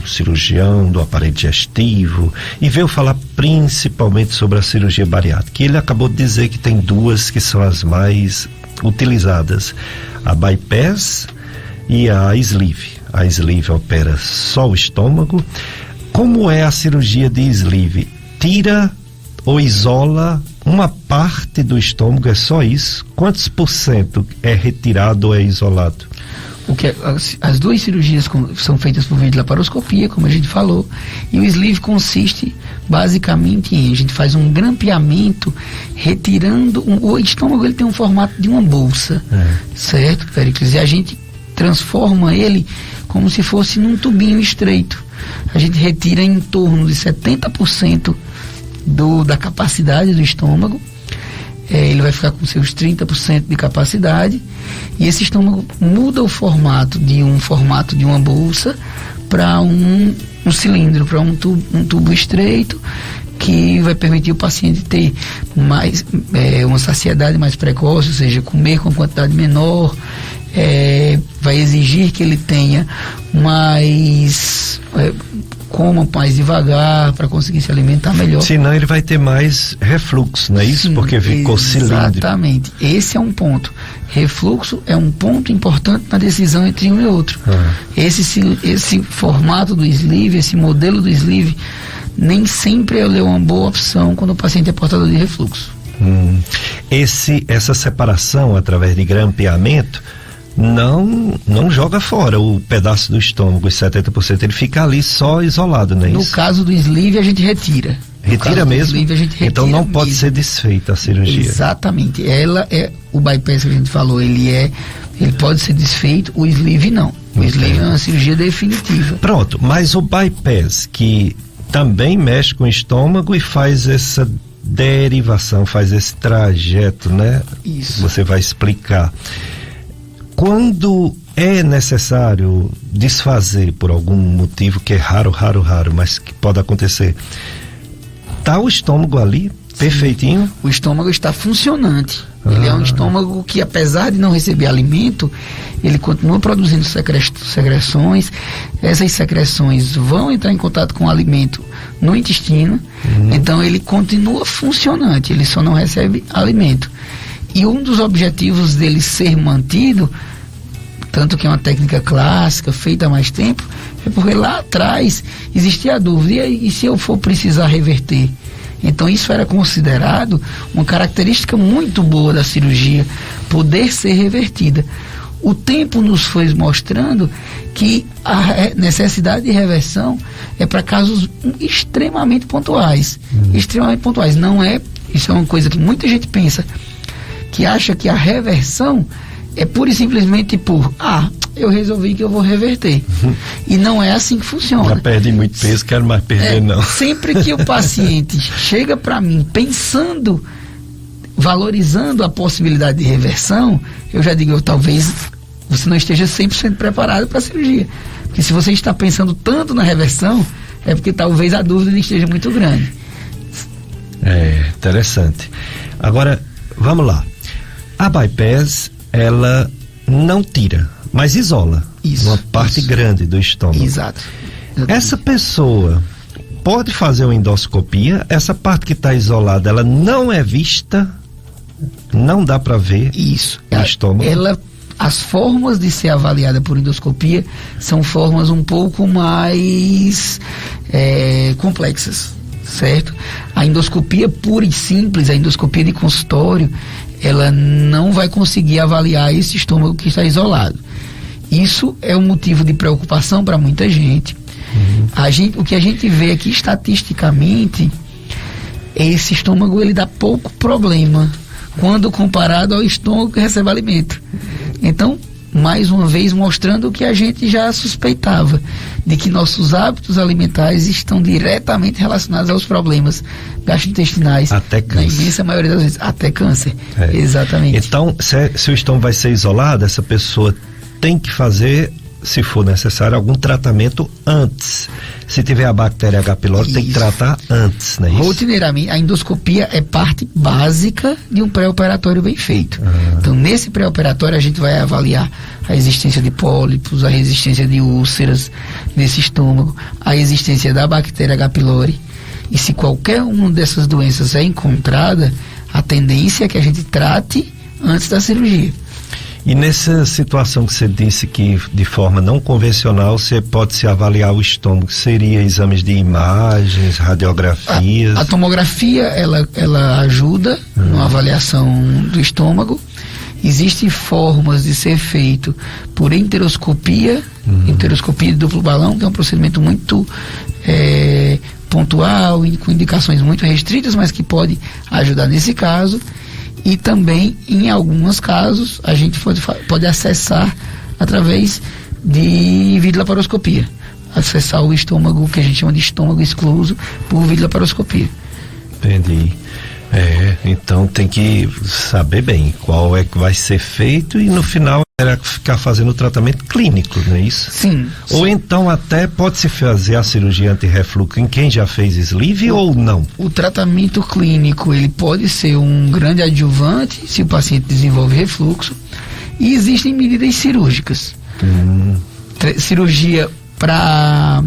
do aparelho digestivo, e veio falar principalmente sobre a cirurgia bariátrica. Ele acabou de dizer que tem duas que são as mais utilizadas, a bypass e a sleeve. A sleeve opera só o estômago. Como é a cirurgia de sleeve? Tira ou isola uma parte do estômago, é só isso? Quantos % é retirado ou é isolado? As duas cirurgias são feitas por meio de laparoscopia, como a gente falou, e o sleeve consiste basicamente em, a gente faz um grampeamento retirando, o estômago ele tem um formato de uma bolsa, certo, Pericles? E a gente transforma ele como se fosse num tubinho estreito. A gente retira em torno de 70% da capacidade do estômago. Ele vai ficar com seus 30% de capacidade, e esse estômago muda o formato de uma bolsa para um cilindro, para um tubo estreito, que vai permitir o paciente ter uma saciedade mais precoce, ou seja, comer com quantidade menor. Vai exigir que ele tenha coma mais devagar para conseguir se alimentar melhor. Senão ele vai ter mais refluxo, não é isso? Sim, porque ficou cilíndrico. Exatamente. Esse é um ponto. Refluxo é um ponto importante na decisão entre um e outro. Esse formato do sleeve, esse modelo do sleeve, nem sempre é uma boa opção quando o paciente é portador de refluxo. Essa separação através de grampeamento não joga fora o pedaço do estômago, os 70%, ele fica ali só isolado, não é isso? No caso do sleeve a gente retira. Retira mesmo? Então não pode mesmo ser desfeita a cirurgia. Exatamente. O bypass que a gente falou, ele pode ser desfeito, o sleeve não. O sleeve é uma cirurgia definitiva. Pronto, mas o bypass, que também mexe com o estômago e faz essa derivação, faz esse trajeto, né? Isso. Você vai explicar. Quando é necessário desfazer por algum motivo que é raro, mas que pode acontecer, tá o estômago ali, perfeitinho? O estômago está funcionante. Ele é um estômago que, apesar de não receber alimento, ele continua produzindo secreções. Essas secreções vão entrar em contato com o alimento no intestino. Então ele continua funcionante, ele só não recebe alimento. E um dos objetivos dele ser mantido, tanto que é uma técnica clássica, feita há mais tempo, é porque lá atrás existia a dúvida, e se eu for precisar reverter? Então isso era considerado uma característica muito boa da cirurgia, poder ser revertida. O tempo nos foi mostrando que a necessidade de reversão é para casos extremamente pontuais. Extremamente pontuais. Não é, isso é uma coisa que muita gente pensa, que acha que a reversão é pura e simplesmente por, eu resolvi que eu vou reverter. E não é assim que funciona. Já perdi muito peso, quero mais perder não. Sempre que o paciente chega para mim pensando, valorizando a possibilidade de reversão, eu já digo, talvez você não esteja 100% preparado para a cirurgia. Porque se você está pensando tanto na reversão, é porque talvez a dúvida esteja muito grande. É, interessante. Agora, vamos lá. A bypass, ela não tira, mas isola uma parte grande do estômago. Exato. Essa pessoa pode fazer uma endoscopia, essa parte que está isolada, ela não é vista, não dá para ver o estômago. As formas de ser avaliada por endoscopia são formas um pouco mais complexas, certo? A endoscopia pura e simples, a endoscopia de consultório, ela não vai conseguir avaliar esse estômago que está isolado. Isso é um motivo de preocupação para muita gente. O que a gente vê aqui estatisticamente, esse estômago ele dá pouco problema quando comparado ao estômago que recebe alimento. Então, mais uma vez mostrando o que a gente já suspeitava, de que nossos hábitos alimentares estão diretamente relacionados aos problemas gastrointestinais, até câncer. Na imensa maioria das vezes, até câncer. Exatamente. Então, se o estômago vai ser isolado, essa pessoa tem que fazer, se for necessário, algum tratamento antes. Se tiver a bactéria H. pylori, tem que tratar antes, não é isso? Rotineiramente, a endoscopia é parte básica de um pré-operatório bem feito. Então, nesse pré-operatório, a gente vai avaliar a existência de pólipos, a resistência de úlceras nesse estômago, a existência da bactéria H. pylori. E se qualquer uma dessas doenças é encontrada, a tendência é que a gente trate antes da cirurgia. E nessa situação que você disse que de forma não convencional você pode se avaliar o estômago, seria exames de imagens, radiografias? A tomografia ela ajuda na avaliação do estômago. Existem formas de ser feito por enteroscopia, enteroscopia de duplo balão, que é um procedimento muito pontual e com indicações muito restritas, mas que pode ajudar nesse caso. E também, em alguns casos, a gente pode acessar através de videolaparoscopia. Acessar o estômago, que a gente chama de estômago excluso, por videolaparoscopia. Entendi. Então tem que saber bem qual é que vai ser feito e no final era ficar fazendo o tratamento clínico, não é isso? Sim. Ou então até pode-se fazer a cirurgia anti-refluxo em quem já fez sleeve ou não? O tratamento clínico, ele pode ser um grande adjuvante se o paciente desenvolve refluxo, e existem medidas cirúrgicas. Cirurgia para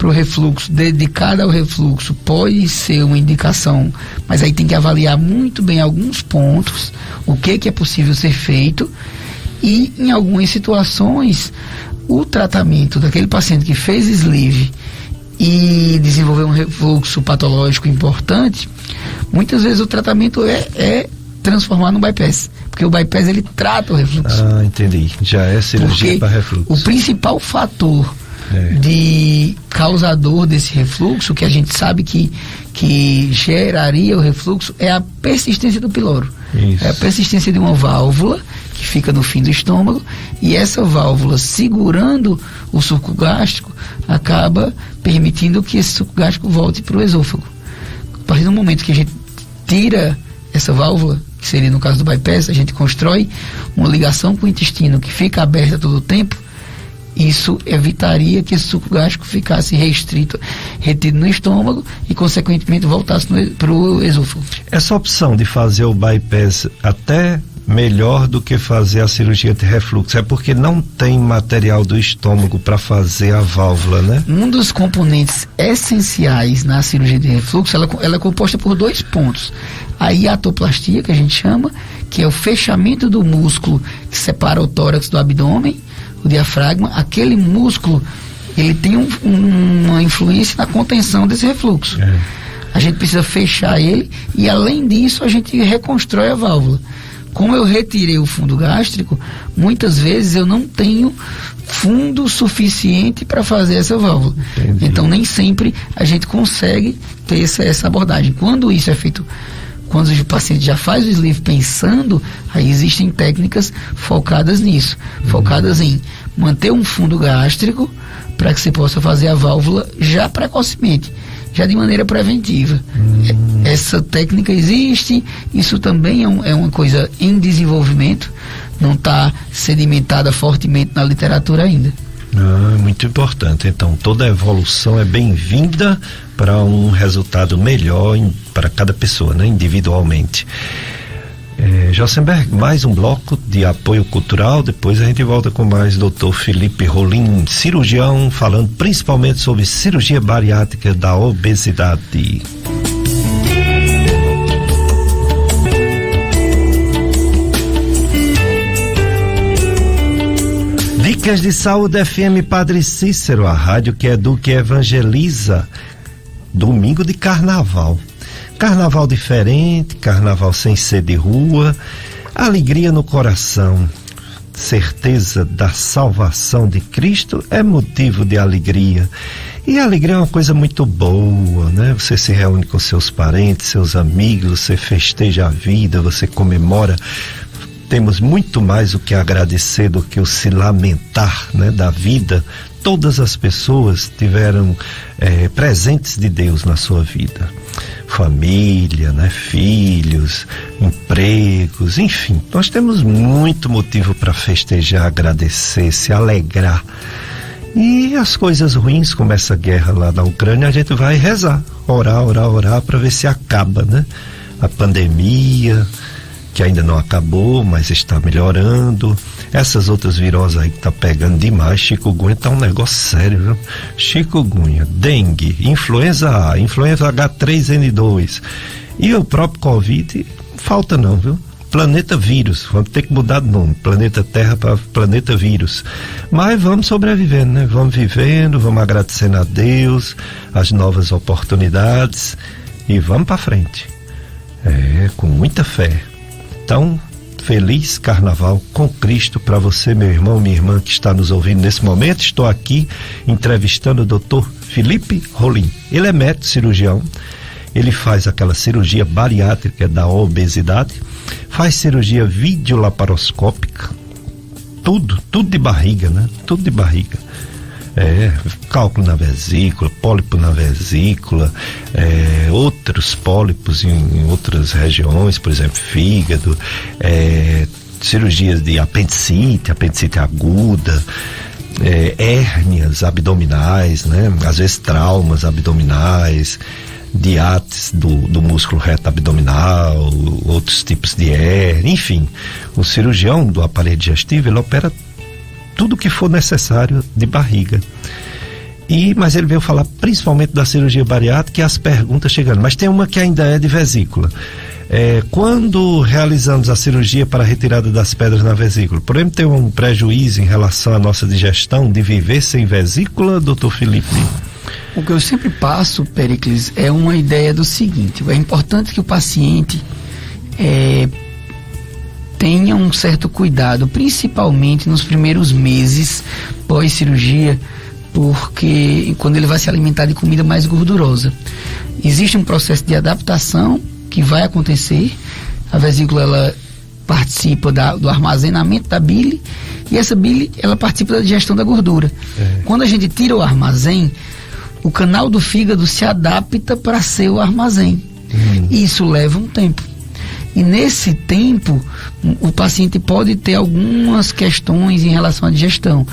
o refluxo, dedicada ao refluxo, pode ser uma indicação, mas aí tem que avaliar muito bem alguns pontos, o que é possível ser feito. E em algumas situações, o tratamento daquele paciente que fez sleeve e desenvolveu um refluxo patológico importante, muitas vezes o tratamento é transformar no bypass, porque o bypass ele trata o refluxo. Entendi, já é cirurgia para refluxo. O principal fator de causador desse refluxo, que a gente sabe que geraria o refluxo, é a persistência do pyloro. Isso. É a persistência de uma válvula que fica no fim do estômago, e essa válvula, segurando o suco gástrico, acaba permitindo que esse suco gástrico volte para o esôfago. A partir do momento que a gente tira essa válvula, que seria no caso do bypass, a gente constrói uma ligação com o intestino que fica aberta todo o tempo, isso evitaria que esse suco gástrico ficasse retido no estômago e, consequentemente, voltasse para o esôfago. Essa opção de fazer o bypass até melhor do que fazer a cirurgia de refluxo é porque não tem material do estômago para fazer a válvula, né? Um dos componentes essenciais na cirurgia de refluxo, ela é composta por 2 pontos. A hiatoplastia, que a gente chama, que é o fechamento do músculo que separa o tórax do abdômen, o diafragma. Aquele músculo, ele tem uma influência na contenção desse refluxo. A gente precisa fechar ele e, além disso, a gente reconstrói a válvula. Como eu retirei o fundo gástrico, muitas vezes eu não tenho fundo suficiente para fazer essa válvula. Entendi. Então, nem sempre a gente consegue ter essa abordagem. Quando isso é feito, quando o paciente já faz o sleeve pensando, aí existem técnicas focadas nisso, focadas em manter um fundo gástrico para que você possa fazer a válvula já precocemente, já de maneira preventiva. Essa técnica existe, isso também é uma coisa em desenvolvimento, não está sedimentada fortemente na literatura ainda. Muito importante. Então, toda evolução é bem-vinda para um resultado melhor para cada pessoa, né? Individualmente. Josenberg, mais um bloco de apoio cultural, depois a gente volta com mais Dr. Felipe Rolim, cirurgião, falando principalmente sobre cirurgia bariátrica da obesidade. Dicas de Saúde FM Padre Cícero, a rádio que educa e evangeliza. Domingo de carnaval. Carnaval diferente, carnaval sem ser de rua, alegria no coração, certeza da salvação de Cristo é motivo de alegria. E a alegria é uma coisa muito boa, né? Você se reúne com seus parentes, seus amigos, você festeja a vida, você comemora. Temos muito mais o que agradecer do que o se lamentar, né, da vida. Todas as pessoas tiveram presentes de Deus na sua vida. Família, né, filhos, empregos, enfim. Nós temos muito motivo para festejar, agradecer, se alegrar. E as coisas ruins, como essa guerra lá na Ucrânia, a gente vai rezar, orar para ver se acaba, né? A pandemia, que ainda não acabou, mas está melhorando. Essas outras viroses aí que tá pegando demais, chikungunya tá um negócio sério, viu? Chikungunya, dengue, influenza A, influenza H3N2 e o próprio Covid, falta não, viu? Planeta vírus, vamos ter que mudar de nome, planeta Terra para planeta vírus. Mas vamos sobrevivendo, né? Vamos vivendo, vamos agradecendo a Deus, as novas oportunidades e vamos para frente. Com muita fé. Então, feliz carnaval com Cristo para você, meu irmão, minha irmã que está nos ouvindo nesse momento. Estou aqui entrevistando o Dr. Felipe Rolim. Ele é médico cirurgião, ele faz aquela cirurgia bariátrica da obesidade, faz cirurgia videolaparoscópica, tudo de barriga, né? Tudo de barriga. Cálculo na vesícula, pólipo na vesícula, outros pólipos em outras regiões, por exemplo, fígado, cirurgias de apendicite aguda, hérnias abdominais, né? Às vezes traumas abdominais, diates do músculo reto abdominal, outros tipos de hérnia, enfim. O cirurgião do aparelho digestivo, ele opera tudo que for necessário de barriga. Mas ele veio falar principalmente da cirurgia bariátrica e as perguntas chegando. Mas tem uma que ainda é de vesícula. Quando realizamos a cirurgia para a retirada das pedras na vesícula, podemos ter um prejuízo em relação à nossa digestão de viver sem vesícula, doutor Felipe? O que eu sempre passo, Pericles, é uma ideia do seguinte: é importante que o paciente tenha um certo cuidado, principalmente nos primeiros meses pós-cirurgia, porque quando ele vai se alimentar de comida mais gordurosa, existe um processo de adaptação que vai acontecer. A vesícula, ela participa do armazenamento da bile, e essa bile, ela participa da digestão da gordura. Quando a gente tira o armazém, o canal do fígado se adapta para ser o armazém. E isso leva um tempo. E nesse tempo, o paciente pode ter algumas questões em relação à digestão.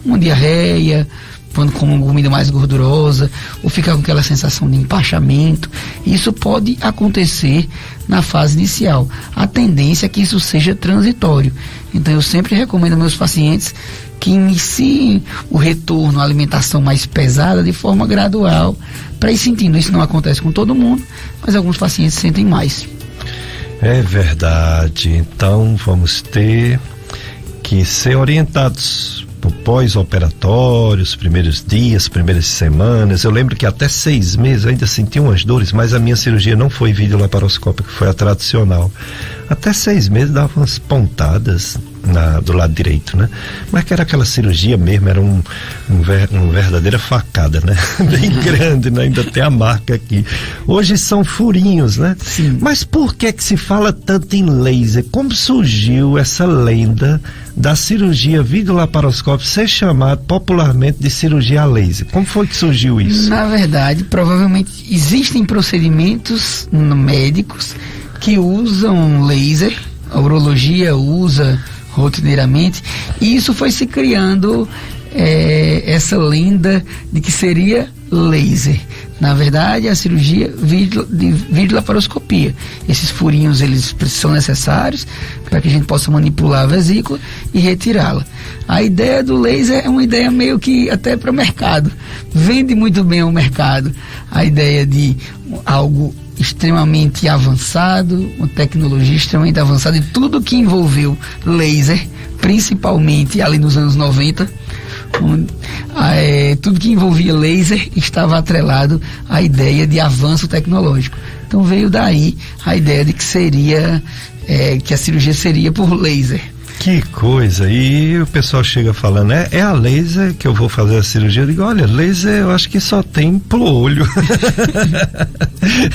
uma diarreia, quando come uma comida mais gordurosa, ou ficar com aquela sensação de empachamento. Isso pode acontecer na fase inicial. A tendência é que isso seja transitório. Então eu sempre recomendo aos meus pacientes que iniciem o retorno à alimentação mais pesada de forma gradual, para ir sentindo. Isso não acontece com todo mundo, mas alguns pacientes sentem mais. É verdade. Então vamos ter que ser orientados pro pós-operatório, os primeiros dias, primeiras semanas. Eu lembro que até 6 meses eu ainda senti umas dores, mas a minha cirurgia não foi videolaparoscópica, foi a tradicional. Até 6 meses dava umas pontadas do lado direito, né? Mas que era aquela cirurgia mesmo, era uma verdadeira facada, né? Bem grande, né? Ainda tem a marca aqui. Hoje são furinhos, né? Sim. Mas por que se fala tanto em laser? Como surgiu essa lenda da cirurgia videolaparoscópica ser chamada popularmente de cirurgia a laser? Como foi que surgiu isso? Na verdade, provavelmente existem procedimentos médicos que usam laser, a urologia usa rotineiramente, e isso foi se criando essa lenda de que seria laser. Na verdade, a cirurgia de videolaparoscopia. Esses furinhos, eles são necessários para que a gente possa manipular a vesícula e retirá-la. A ideia do laser é uma ideia meio que até para o mercado. Vende muito bem ao mercado a ideia de algo extremamente avançado, uma tecnologia extremamente avançada, e tudo que envolveu laser, principalmente ali nos anos 90, tudo que envolvia laser estava atrelado à ideia de avanço tecnológico. Então veio daí a ideia de que que a cirurgia seria por laser. Que coisa, e o pessoal chega falando, é a laser que eu vou fazer a cirurgia. Eu digo, olha, laser eu acho que só tem pro olho.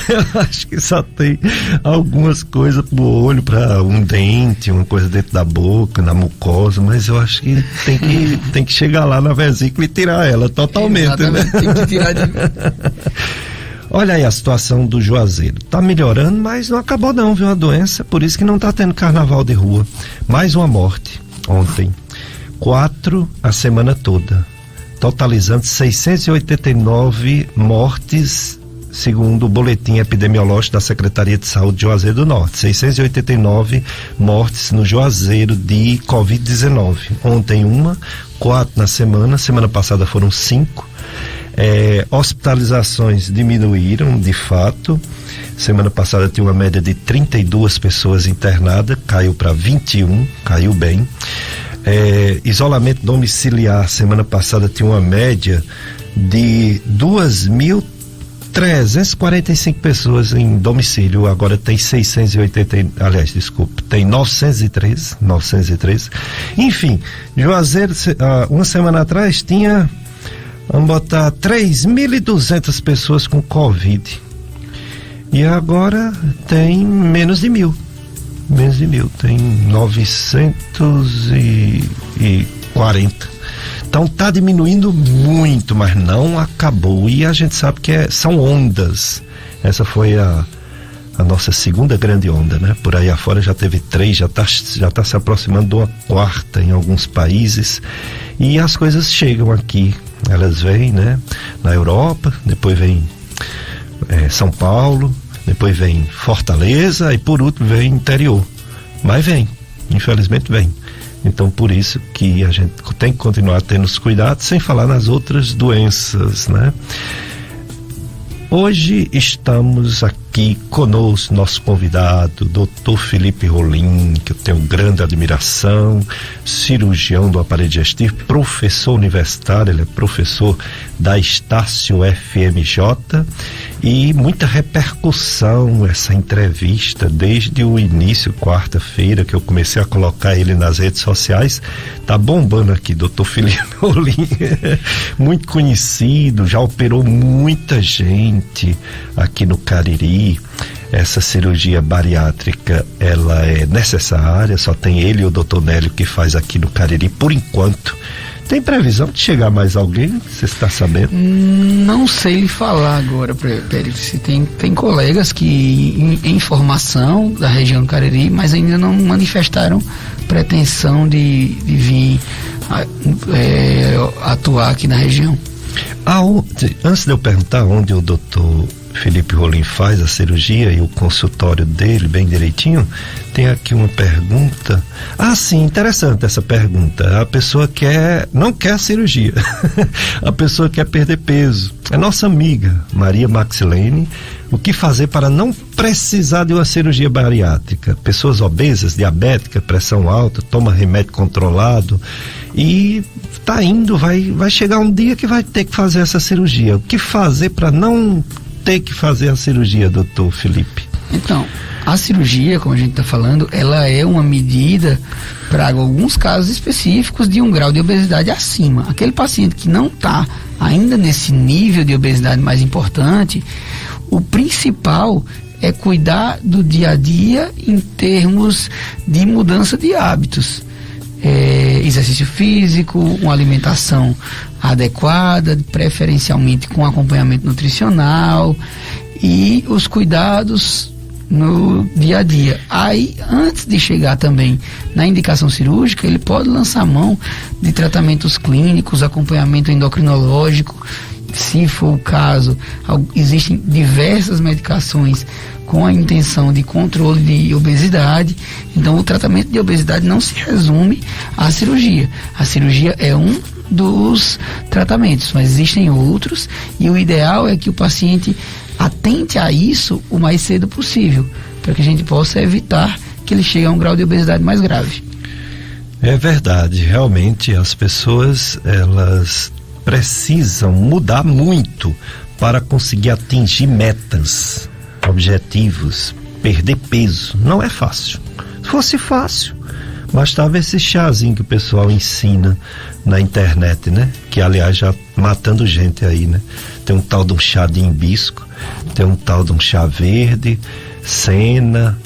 Eu acho que só tem algumas coisas pro olho, para um dente, uma coisa dentro da boca, na mucosa, mas eu acho que tem que chegar lá na vesícula e tirar ela totalmente. Exatamente, né? Tem que tirar de... Olha aí a situação do Juazeiro. Tá melhorando, mas não acabou não, viu, a doença. Por isso que não tá tendo carnaval de rua. Mais uma morte ontem. 4 a semana toda. Totalizando 689 mortes, segundo o boletim epidemiológico da Secretaria de Saúde de Juazeiro do Norte. 689 mortes no Juazeiro de Covid-19. Ontem 4 na semana passada foram 5. Hospitalizações diminuíram, de fato. Semana passada tinha uma média de 32 pessoas internadas, caiu para 21, caiu bem. Isolamento domiciliar, semana passada tinha uma média de 2.345 pessoas em domicílio, agora tem 903. Enfim, Juazeiro, uma semana atrás tinha, vamos botar, 3.200 pessoas com Covid. E agora tem menos de 1.000. Tem 940. Então tá diminuindo muito, mas não acabou. E a gente sabe que são ondas. Essa foi a nossa segunda grande onda, né? Por aí afora já teve 3, já tá se aproximando de uma 4ª em alguns países. E as coisas chegam aqui. Elas vêm, né? Na Europa, depois vem São Paulo, depois vem Fortaleza e por último vem interior. Mas vem, infelizmente vem. Então por isso que a gente tem que continuar tendo os cuidados, sem falar nas outras doenças, né? Hoje estamos aqui conosco, nosso convidado, Dr. Felipe Rolim, que eu tenho grande admiração, cirurgião do aparelho digestivo, professor universitário, ele é professor da Estácio FMJ, e muita repercussão essa entrevista desde o início, quarta-feira, que eu comecei a colocar ele nas redes sociais. Tá bombando aqui, Dr. Felipe Rolim, muito conhecido, já operou muita gente aqui no Cariri. Essa cirurgia bariátrica, ela é necessária, só tem ele e o Dr. Nélio que faz aqui no Cariri por enquanto. Tem previsão de chegar mais alguém? Você está sabendo? Não sei lhe falar agora, Pérez. Tem colegas que em formação da região do Cariri, mas ainda não manifestaram pretensão de vir atuar aqui na região. Antes de eu perguntar onde o doutor Felipe Rolim faz a cirurgia e o consultório dele bem direitinho, tem aqui uma pergunta. Sim, interessante essa pergunta. A pessoa não quer a cirurgia. A pessoa quer perder peso. É nossa amiga Maria Maxilene. O que fazer para não precisar de uma cirurgia bariátrica? Pessoas obesas, diabéticas, pressão alta, toma remédio controlado e tá indo, vai chegar um dia que vai ter que fazer essa cirurgia. O que fazer para não ter que fazer a cirurgia, doutor Felipe? Então, a cirurgia, como a gente está falando, ela é uma medida para alguns casos específicos de um grau de obesidade acima. Aquele paciente que não está ainda nesse nível de obesidade mais importante, o principal é cuidar do dia a dia em termos de mudança de hábitos. Exercício físico, uma alimentação adequada, preferencialmente com acompanhamento nutricional e os cuidados no dia a dia. Aí, antes de chegar também na indicação cirúrgica, ele pode lançar mão de tratamentos clínicos, acompanhamento endocrinológico. Se for o caso, existem diversas medicações com a intenção de controle de obesidade. Então, o tratamento de obesidade não se resume à cirurgia. A cirurgia é um dos tratamentos, mas existem outros, e o ideal é que o paciente atente a isso o mais cedo possível, para que a gente possa evitar que ele chegue a um grau de obesidade mais grave. É verdade, realmente as pessoas, elas precisam mudar muito para conseguir atingir metas, objetivos, perder peso. Não é fácil. Se fosse fácil, bastava esse chazinho que o pessoal ensina na internet, né? Que, aliás, já matando gente aí, né? Tem um tal de um chá de hibisco, tem um tal de um chá verde, Senna.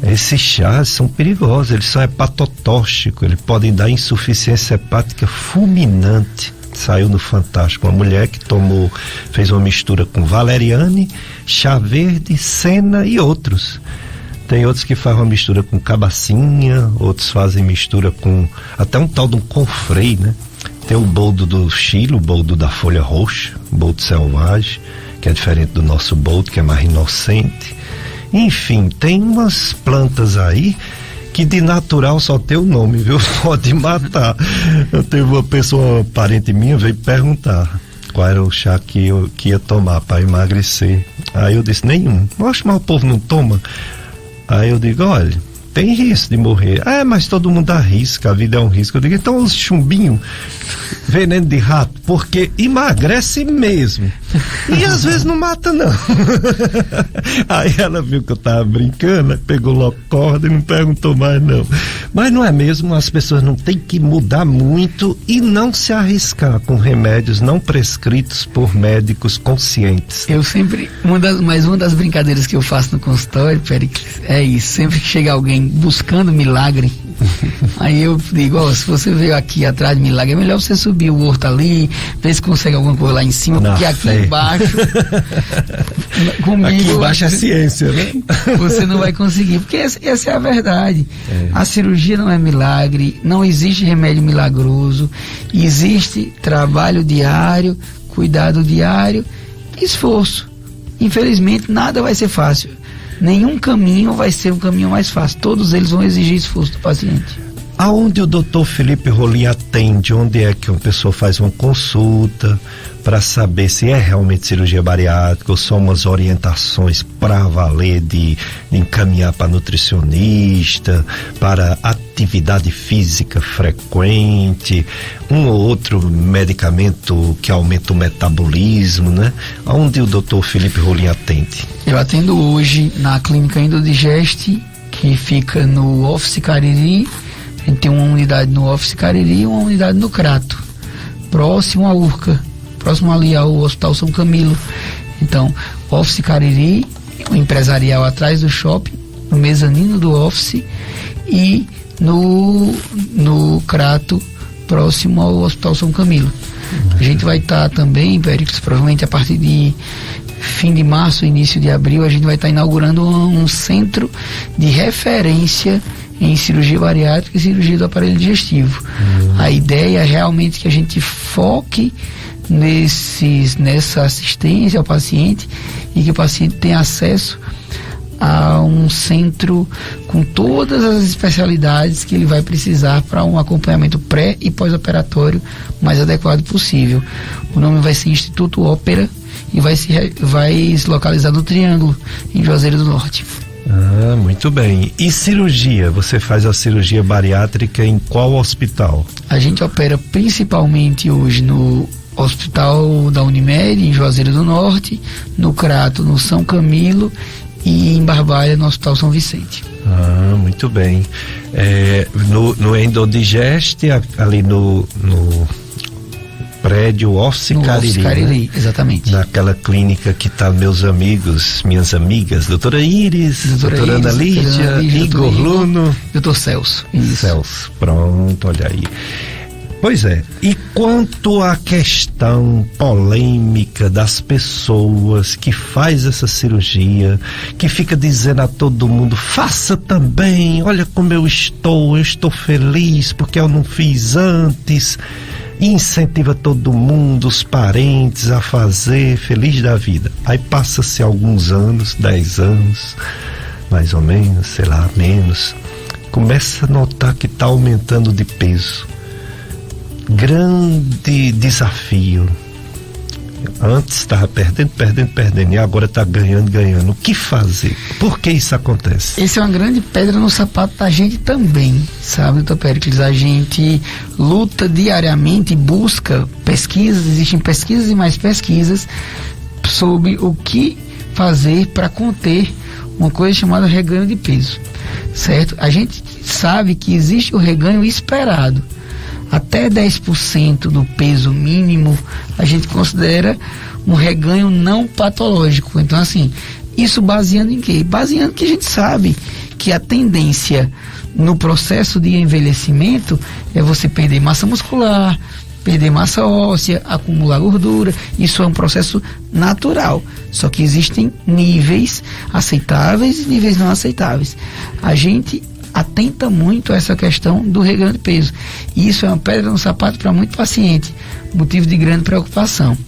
Esses chás são perigosos, eles são hepatotóxicos, eles podem dar insuficiência hepática fulminante. Saiu no Fantástico uma mulher que fez uma mistura com valeriane, chá verde, Senna e outros. Tem outros que fazem uma mistura com cabacinha, outros fazem mistura com até um tal de um confrei, né? Tem o boldo do Chile, o boldo da folha roxa, o boldo selvagem, que é diferente do nosso boldo, que é mais inocente. Enfim, tem umas plantas aí que de natural só tem o nome, viu? Pode matar. Teve uma pessoa, uma parente minha, veio perguntar qual era o chá que ia tomar para emagrecer. Aí eu disse, nenhum. Mas o povo não toma. Aí eu digo, olha, tem risco de morrer. Mas todo mundo arrisca, a vida é um risco. Eu digo, então os chumbinhos, veneno de rato, porque emagrece mesmo. E às vezes não mata, não. Aí ela viu que eu tava brincando, pegou logo corda e não perguntou mais, não. Mas não é mesmo, as pessoas não têm que mudar muito e não se arriscar com remédios não prescritos por médicos conscientes. Eu sempre, uma das brincadeiras que eu faço no consultório, Péricles, é isso. Sempre que chega alguém buscando milagre, aí eu digo, se você veio aqui atrás de milagre, é melhor você subir o horto ali, ver se consegue alguma coisa lá em cima, porque aqui embaixo comigo, aqui embaixo é ciência, né? Você não vai conseguir, porque essa é a verdade. A cirurgia não é milagre, não existe remédio milagroso, existe trabalho diário, cuidado diário, esforço. Infelizmente nada vai ser fácil. Nenhum caminho vai ser um caminho mais fácil. Todos eles vão exigir esforço do paciente. Aonde o doutor Felipe Rolim atende? Onde é que uma pessoa faz uma consulta para saber se é realmente cirurgia bariátrica ou são umas orientações para valer de encaminhar para nutricionista, para atividade física frequente, um ou outro medicamento que aumenta o metabolismo, né? Aonde o doutor Felipe Rolim atende? Eu atendo hoje na clínica Endodigeste, que fica no Office Cariri. A gente tem uma unidade no Office Cariri e uma unidade no Crato, próximo à URCA, próximo ali ao Hospital São Camilo. Então, Office Cariri, o empresarial atrás do shopping, no mezanino do Office, e no Crato, próximo ao Hospital São Camilo. A gente vai estar também, Péricles, provavelmente a partir de fim de março, início de abril, a gente vai estar inaugurando um centro de referência em cirurgia bariátrica e cirurgia do aparelho digestivo. A ideia é realmente que a gente foque nessa assistência ao paciente e que o paciente tenha acesso a um centro com todas as especialidades que ele vai precisar para um acompanhamento pré e pós-operatório mais adequado possível. O nome vai ser Instituto Ópera e vai se localizar no Triângulo, em Juazeiro do Norte. Muito bem. E cirurgia? Você faz a cirurgia bariátrica em qual hospital? A gente opera principalmente hoje no Hospital da Unimed, em Juazeiro do Norte, no Crato, no São Camilo, e em Barbalha, no Hospital São Vicente. Muito bem. No Endodigeste, ali no prédio Office Cariri. Cariri, exatamente. Naquela clínica que tá minhas amigas, doutora Iris, doutora Ana Lídia, Igor Luno. Doutor Celso. Celso, pronto, olha aí. Pois é, e quanto à questão polêmica das pessoas que faz essa cirurgia, que fica dizendo a todo mundo, faça também, olha como eu estou feliz porque eu não fiz antes, e incentiva todo mundo, os parentes a fazer, feliz da vida. Aí passa-se alguns anos, 10 anos, mais ou menos, sei lá, menos, começa a notar que está aumentando de peso. Grande desafio. Antes estava perdendo e agora está ganhando. O que fazer? Por que isso acontece? Essa é uma grande pedra no sapato da gente também, sabe, doutor Péricles? A gente luta diariamente, busca pesquisas, existem pesquisas e mais pesquisas sobre o que fazer para conter uma coisa chamada reganho de peso, certo? A gente sabe que existe o reganho esperado. Até 10% do peso mínimo a gente considera um reganho não patológico. Então, assim, isso baseando em quê? Baseando que a gente sabe que a tendência no processo de envelhecimento é você perder massa muscular, perder massa óssea, acumular gordura. Isso é um processo natural. Só que existem níveis aceitáveis e níveis não aceitáveis. A gente atenta muito a essa questão do reganho de peso. E isso é uma pedra no sapato para muito paciente, motivo de grande preocupação.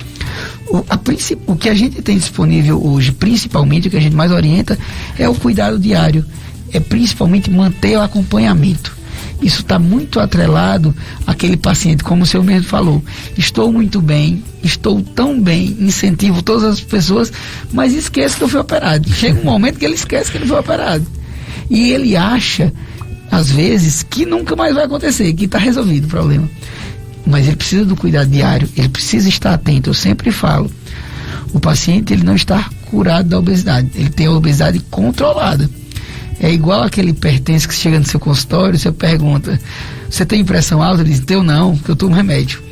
O que a gente tem disponível hoje, principalmente o que a gente mais orienta, é o cuidado diário, é principalmente manter o acompanhamento. Isso está muito atrelado àquele paciente, como o senhor mesmo falou, estou muito bem, estou tão bem, incentivo todas as pessoas, mas esqueço que eu fui operado. Chega um momento que ele esquece que ele foi operado. E ele acha, às vezes, que nunca mais vai acontecer, que está resolvido o problema. Mas ele precisa do cuidado diário, ele precisa estar atento. Eu sempre falo, o paciente ele não está curado da obesidade, ele tem a obesidade controlada. É igual aquele hipertenso que chega no seu consultório, você pergunta, você tem pressão alta? Ele diz, eu não, porque eu tomo remédio.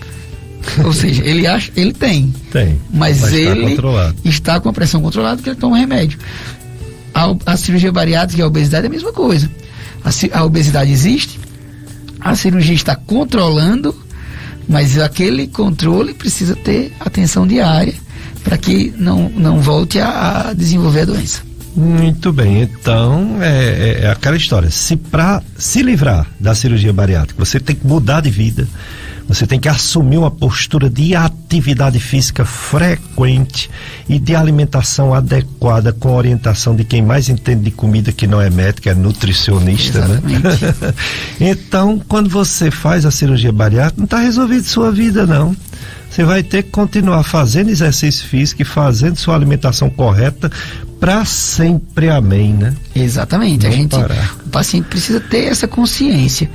Ou seja, ele acha, ele tem. Mas ele está com a pressão controlada porque ele toma remédio. A cirurgia bariátrica e a obesidade é a mesma coisa. A obesidade existe, a cirurgia está controlando, mas aquele controle precisa ter atenção diária para que não volte a desenvolver a doença. Muito bem, então é aquela história, para se livrar da cirurgia bariátrica, você tem que mudar de vida, você tem que assumir uma postura de atividade física frequente e de alimentação adequada, com a orientação de quem mais entende de comida, que não é médico, é nutricionista. Exatamente. Né? Então, quando você faz a cirurgia bariátrica, não está resolvido sua vida, não. Você vai ter que continuar fazendo exercício físico e fazendo sua alimentação correta para sempre, amém, né? Exatamente. O paciente precisa ter essa consciência.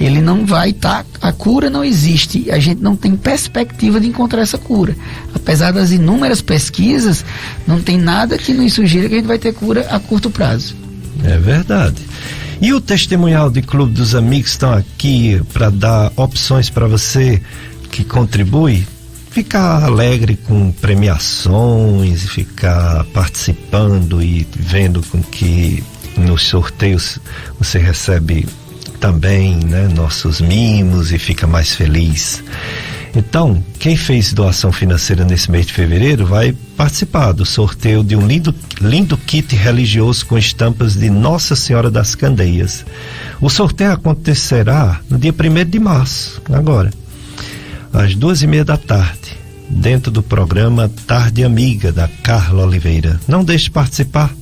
Ele não vai estar, a cura não existe, a gente não tem perspectiva de encontrar essa cura. Apesar das inúmeras pesquisas, não tem nada que nos sugira que a gente vai ter cura a curto prazo. É verdade. E o testemunhal de Clube dos Amigos estão aqui para dar opções para você que contribui, ficar alegre com premiações e ficar participando e vendo com que nos sorteios você recebe também, né, nossos mimos e fica mais feliz. Então, quem fez doação financeira nesse mês de fevereiro vai participar do sorteio de um lindo kit religioso com estampas de Nossa Senhora das Candeias. O sorteio acontecerá no dia 1º de março, agora, às 2:30 da tarde, dentro do programa Tarde Amiga, da Carla Oliveira. Não deixe de participar.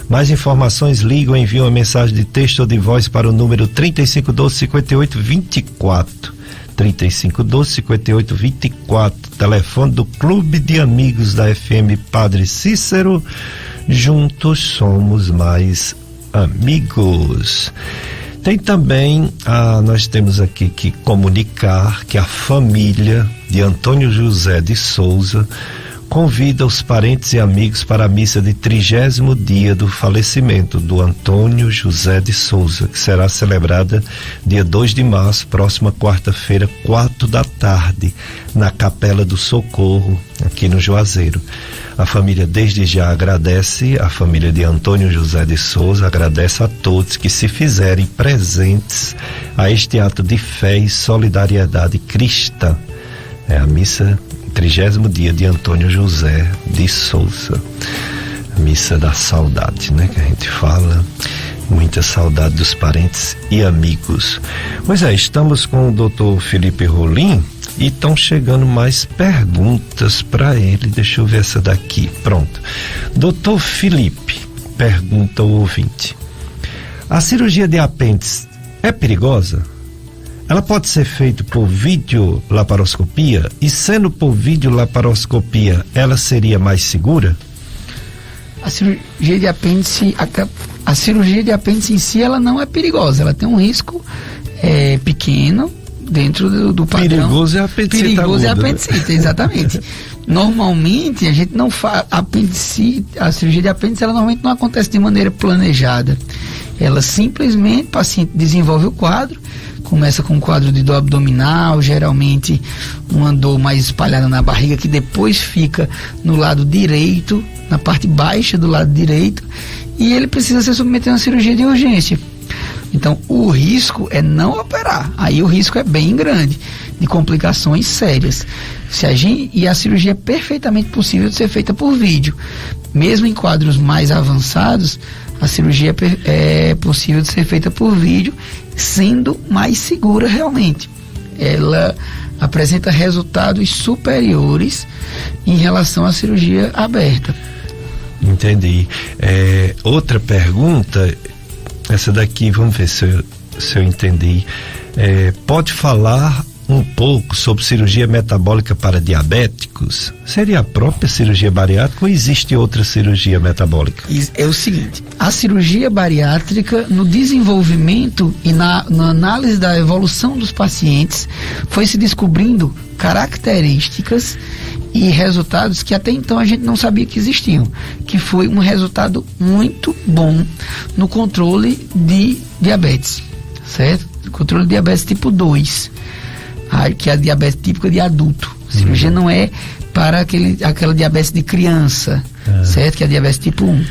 Mais informações, liga ou envia uma mensagem de texto ou de voz para o número 3512-5824. 3512-5824, telefone do Clube de Amigos da FM Padre Cícero. Juntos somos mais amigos. Tem também, nós temos aqui que comunicar que a família de Antônio José de Souza convida os parentes e amigos para a missa de 30º dia do falecimento do Antônio José de Souza, que será celebrada dia 2 de março, próxima quarta-feira, 4 da tarde, na Capela do Socorro, aqui no Juazeiro. A família desde já agradece, a família de Antônio José de Souza agradece a todos que se fizerem presentes a este ato de fé e solidariedade cristã. É a missa 30º dia de Antônio José de Souza, missa da saudade, né, que a gente fala, muita saudade dos parentes e amigos. Pois é, estamos com o Dr. Felipe Rolim e estão chegando mais perguntas para ele. Deixa eu ver essa daqui. Pronto. Dr. Felipe, pergunta o ouvinte: a cirurgia de apêndice é perigosa? Ela pode ser feita por videolaparoscopia? E sendo por videolaparoscopia, ela seria mais segura? A cirurgia de apêndice, a cirurgia de apêndice em si, ela não é perigosa. Ela tem um risco pequeno dentro do padrão. Perigoso é a apendicite. Perigoso é a apendicite, exatamente. Normalmente, a gente não faz a cirurgia de apêndice, ela normalmente não acontece de maneira planejada. Ela simplesmente, o paciente desenvolve o quadro, começa com um quadro de dor abdominal, geralmente uma dor mais espalhada na barriga, que depois fica no lado direito, na parte baixa do lado direito, e ele precisa ser submetido a uma cirurgia de urgência. Então, o risco é não operar. Aí o risco é bem grande, de complicações sérias. E a cirurgia é perfeitamente possível de ser feita por vídeo. Mesmo em quadros mais avançados, a cirurgia é possível de ser feita por vídeo, sendo mais segura realmente. Ela apresenta resultados superiores em relação à cirurgia aberta. Entendi. Outra pergunta, essa daqui, vamos ver se eu entendi. Pode falar um pouco sobre cirurgia metabólica para diabéticos? Seria a própria cirurgia bariátrica ou existe outra cirurgia metabólica? É o seguinte, a cirurgia bariátrica, no desenvolvimento e na análise da evolução dos pacientes, foi se descobrindo características e resultados que até então a gente não sabia que existiam, que foi um resultado muito bom no controle de diabetes, certo? Controle de diabetes tipo 2, que é a diabetes típica de adulto. A cirurgia não é para aquela diabetes de criança, certo? Que é a diabetes tipo 1. O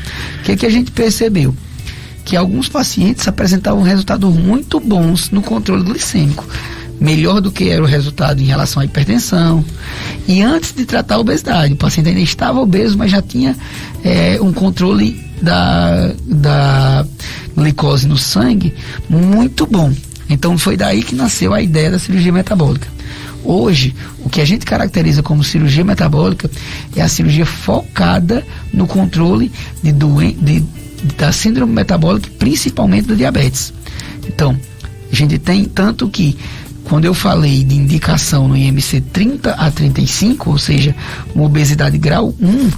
que a gente percebeu? Que alguns pacientes apresentavam resultados muito bons no controle glicêmico, melhor do que era o resultado em relação à hipertensão. E antes de tratar a obesidade, o paciente ainda estava obeso, mas já tinha um controle da glicose no sangue muito bom. Então foi daí que nasceu a ideia da cirurgia metabólica. Hoje, o que a gente caracteriza como cirurgia metabólica é a cirurgia focada no controle da síndrome metabólica, principalmente da diabetes. Então, a gente tem tanto que, quando eu falei de indicação no IMC 30 a 35, ou seja, uma obesidade grau 1,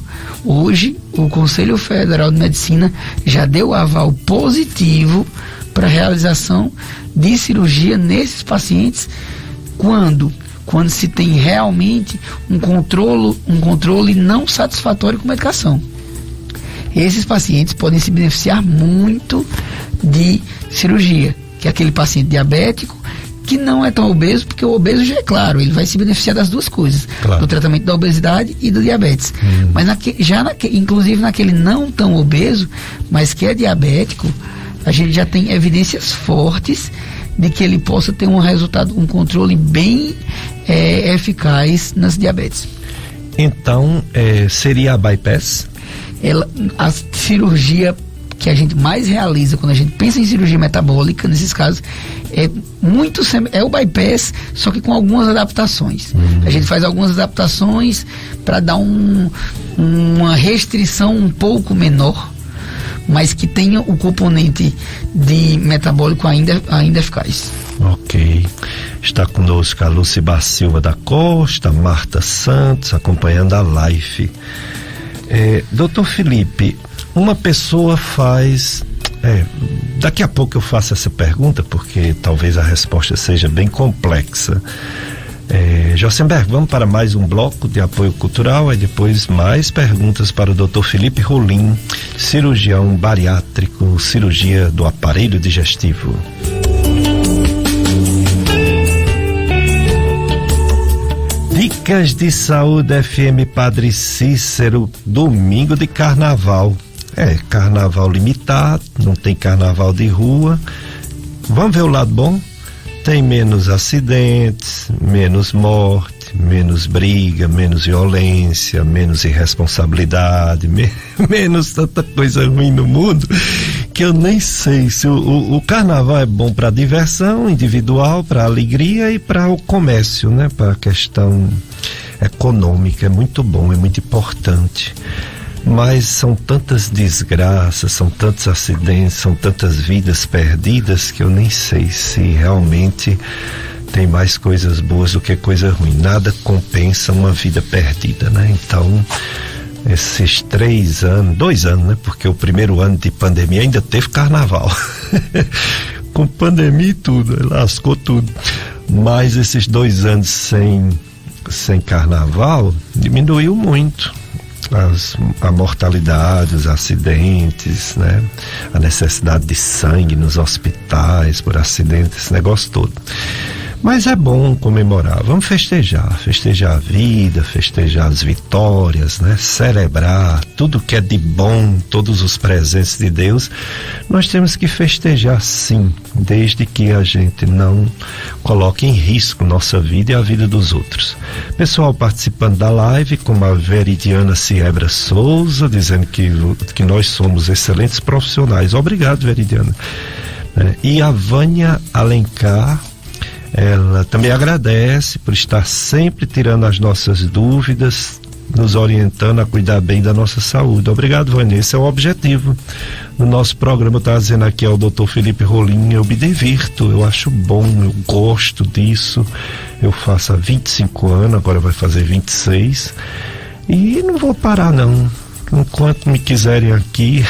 hoje o Conselho Federal de Medicina já deu aval positivo para a realização de cirurgia nesses pacientes quando se tem realmente um controle não satisfatório com medicação. Esses pacientes podem se beneficiar muito de cirurgia, que é aquele paciente diabético que não é tão obeso, porque o obeso já é claro, ele vai se beneficiar das duas coisas, claro, do tratamento da obesidade e do diabetes. Mas inclusive naquele não tão obeso, mas que é diabético, a gente já tem evidências fortes de que ele possa ter um resultado, um controle bem eficaz nas diabetes. Então, seria a bypass? A cirurgia que a gente mais realiza quando a gente pensa em cirurgia metabólica, nesses casos, é o bypass, só que com algumas adaptações. A gente faz algumas adaptações para dar uma restrição um pouco menor, mas que tenha o componente de metabólico ainda eficaz. Ok. Está conosco a Lucibá Silva da Costa, Marta Santos, acompanhando a live. Doutor Felipe, uma pessoa faz... daqui a pouco eu faço essa pergunta, porque talvez a resposta seja bem complexa. Josenberg, vamos para mais um bloco de apoio cultural, e depois mais perguntas para o Dr. Felipe Rolim, cirurgião bariátrico, cirurgia do aparelho digestivo. Dicas de Saúde FM Padre Cícero, domingo de carnaval. Carnaval limitado, não tem carnaval de rua. Vamos ver o lado bom? Tem menos acidentes, menos morte, menos briga, menos violência, menos irresponsabilidade, menos tanta coisa ruim no mundo, que eu nem sei se o carnaval é bom para diversão individual, para alegria e para o comércio, né? Para a questão econômica, é muito bom, é muito importante. Mas são tantas desgraças, são tantos acidentes, são tantas vidas perdidas que eu nem sei se realmente tem mais coisas boas do que coisa ruim. Nada compensa uma vida perdida, né? Então, esses 2 anos, né? Porque o primeiro ano de pandemia ainda teve carnaval. Com pandemia e tudo, lascou tudo. Mas esses 2 anos sem carnaval diminuiu muito a mortalidade, os acidentes, né? A necessidade de sangue nos hospitais por acidentes, esse negócio todo. Mas é bom comemorar, vamos festejar a vida, festejar as vitórias, né? Celebrar tudo que é de bom, todos os presentes de Deus. Nós temos que festejar sim, desde que a gente não coloque em risco nossa vida e a vida dos outros. Pessoal participando da live, como a Veridiana Siebra Souza, dizendo que nós somos excelentes profissionais. Obrigado, Veridiana. E a Vânia Alencar, ela também agradece por estar sempre tirando as nossas dúvidas, nos orientando a cuidar bem da nossa saúde. Obrigado, Vânia. Esse é o objetivo do nosso programa. Eu estava dizendo aqui ao Dr. Felipe Rolim, eu me divirto, eu acho bom, eu gosto disso. Eu faço há 25 anos, agora vai fazer 26. E não vou parar, não. Enquanto me quiserem aqui,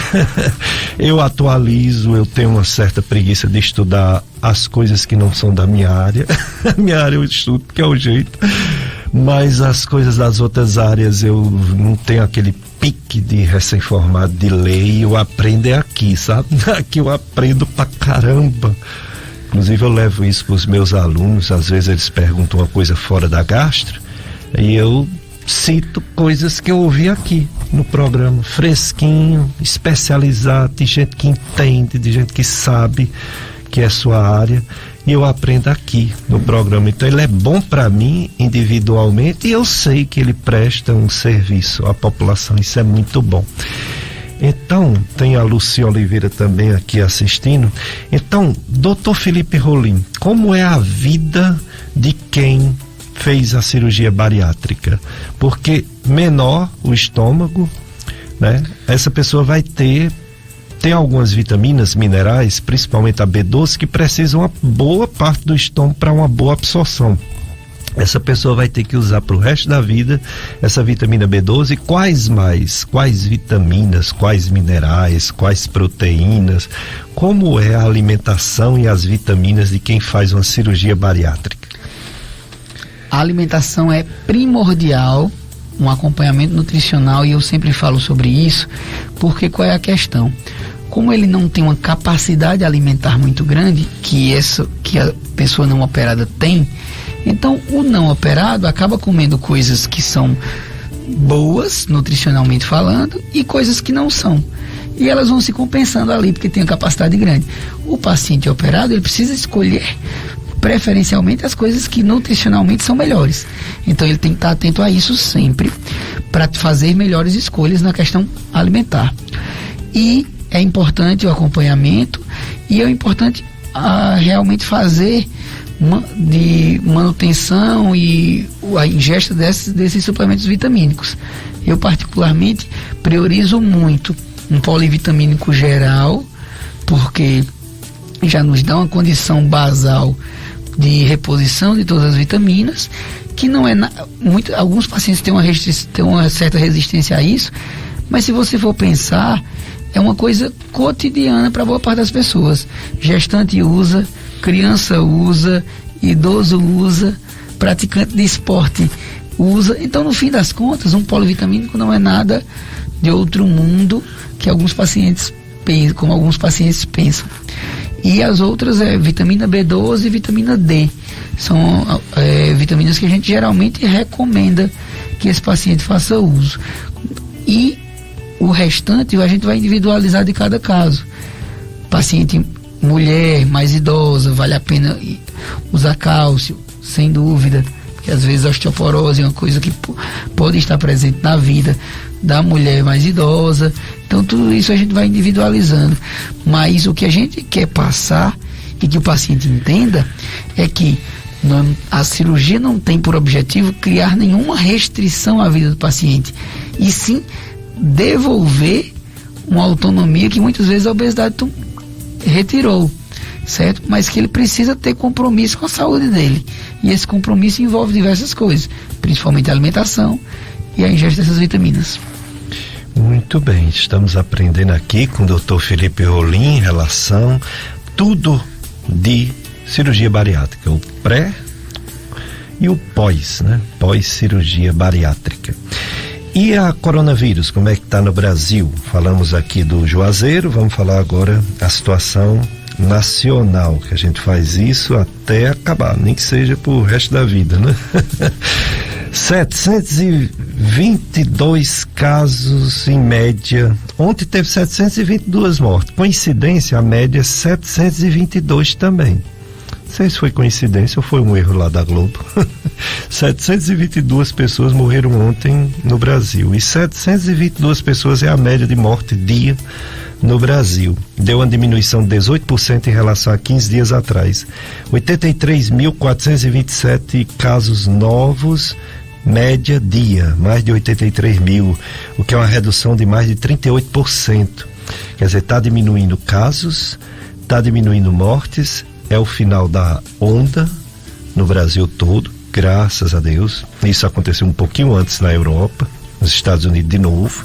eu atualizo. Eu tenho uma certa preguiça de estudar as coisas que não são da minha área. A minha área eu estudo porque é o jeito, mas as coisas das outras áreas eu não tenho aquele pique de recém-formado de lei. Eu aprendo aqui, sabe? Aqui eu aprendo pra caramba. Inclusive eu levo isso pros meus alunos. Às vezes eles perguntam uma coisa fora da gastro e eu cito coisas que eu ouvi aqui no programa, fresquinho, especializado, de gente que entende, de gente que sabe que é sua área, e eu aprendo aqui no programa. Então ele é bom para mim individualmente e eu sei que ele presta um serviço à população. Isso é muito bom. Então, tem a Lucia Oliveira também aqui assistindo. Então, Dr. Felipe Rolim, como é a vida de quem fez a cirurgia bariátrica? Porque menor o estômago, né? Essa pessoa vai tem algumas vitaminas, minerais, principalmente a B12, que precisam uma boa parte do estômago para uma boa absorção. Essa pessoa vai ter que usar para o resto da vida essa vitamina B12. Quais vitaminas, quais minerais, quais proteínas? Como é a alimentação e as vitaminas de quem faz uma cirurgia bariátrica? A alimentação é primordial, um acompanhamento nutricional, e eu sempre falo sobre isso, porque qual é a questão? Como ele não tem uma capacidade alimentar muito grande, que a pessoa não operada tem, então o não operado acaba comendo coisas que são boas, nutricionalmente falando, e coisas que não são. E elas vão se compensando ali, porque tem uma capacidade grande. O paciente operado, ele precisa escolher preferencialmente as coisas que nutricionalmente são melhores. Então ele tem que estar atento a isso sempre, para fazer melhores escolhas na questão alimentar. E é importante o acompanhamento, e é importante realmente fazer de manutenção e a ingesta desses suplementos vitamínicos. Eu particularmente priorizo muito um polivitamínico geral, porque já nos dá uma condição basal de reposição de todas as vitaminas, que não é alguns pacientes têm uma certa resistência a isso, mas se você for pensar, é uma coisa cotidiana para boa parte das pessoas. Gestante usa, criança usa, idoso usa, praticante de esporte usa. Então, no fim das contas, um polivitamínico não é nada de outro mundo que alguns pacientes pensam, como alguns pacientes pensam. E as outras é vitamina B12 e vitamina D. São vitaminas que a gente geralmente recomenda que esse paciente faça uso. E o restante a gente vai individualizar de cada caso. Paciente mulher, mais idosa, vale a pena usar cálcio, sem dúvida, porque às vezes a osteoporose é uma coisa que pode estar presente na vida da mulher mais idosa. Então tudo isso a gente vai individualizando. Mas o que a gente quer passar e que o paciente entenda é que a cirurgia não tem por objetivo criar nenhuma restrição à vida do paciente, e sim devolver uma autonomia que muitas vezes a obesidade retirou, certo? Mas que ele precisa ter compromisso com a saúde dele, e esse compromisso envolve diversas coisas, principalmente a alimentação e a ingesta dessas vitaminas. Muito bem, estamos aprendendo aqui com o Dr. Felipe Rolim em relação tudo de cirurgia bariátrica, o pré e o pós, né? Pós-cirurgia bariátrica. E a coronavírus, como é que está no Brasil? Falamos aqui do Juazeiro, vamos falar agora a situação nacional, que a gente faz isso até acabar, nem que seja pro resto da vida, né? 722 casos em média. Ontem teve 722 mortes. Coincidência, a média é 722 também. Não sei se foi coincidência ou foi um erro lá da Globo. 722 pessoas morreram ontem no Brasil. E 722 pessoas é a média de morte dia no Brasil. Deu uma diminuição de 18% em relação a 15 dias atrás. 83.427 casos novos, média dia, mais de 83 mil, o que é uma redução de mais de 38%. Quer dizer, está diminuindo casos, está diminuindo mortes. É o final da onda no Brasil todo, graças a Deus. Isso aconteceu um pouquinho antes na Europa, nos Estados Unidos de novo.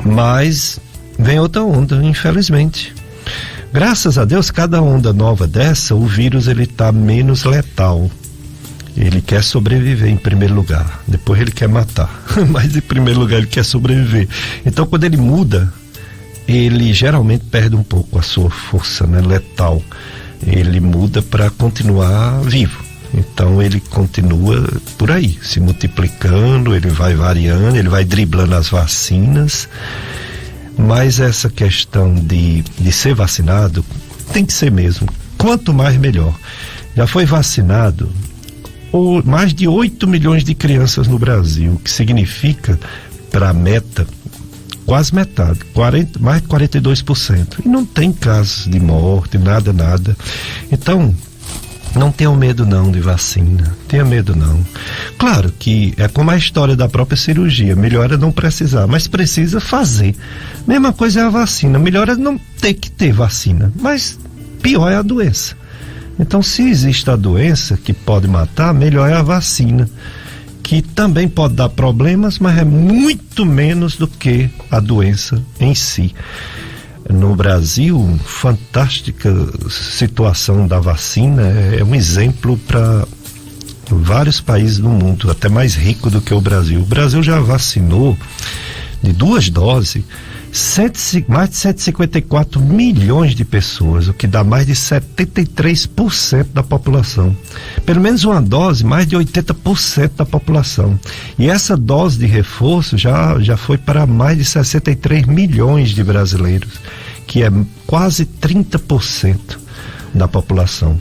Mas vem outra onda, infelizmente. Graças a Deus, cada onda nova dessa, o vírus ele está menos letal. Ele quer sobreviver em primeiro lugar, depois ele quer matar. Mas em primeiro lugar ele quer sobreviver. Então quando ele muda, ele geralmente perde um pouco a sua força, né, letal. Ele muda para continuar vivo. Então ele continua por aí, se multiplicando, ele vai variando, ele vai driblando as vacinas. Mas essa questão de ser vacinado tem que ser mesmo. Quanto mais melhor. Já foi vacinado mais de 8 milhões de crianças no Brasil, o que significa para a meta quase metade, mais de 42%. E não tem casos de morte, nada. Então, não tenham medo não de vacina, tenha medo não. Claro que é como a história da própria cirurgia, melhor é não precisar, mas precisa fazer. Mesma coisa é a vacina, melhor é não ter que ter vacina, mas pior é a doença. Então, se existe a doença que pode matar, melhor é a vacina, que também pode dar problemas, mas é muito menos do que a doença em si. No Brasil, fantástica situação da vacina, é um exemplo para vários países do mundo, até mais rico do que o Brasil. O Brasil já vacinou de 2 doses mais de 154 milhões de pessoas, o que dá mais de 73% da população. Pelo menos uma dose, mais de 80% da população. E essa dose de reforço já foi para mais de 63 milhões de brasileiros, que é quase 30% da população.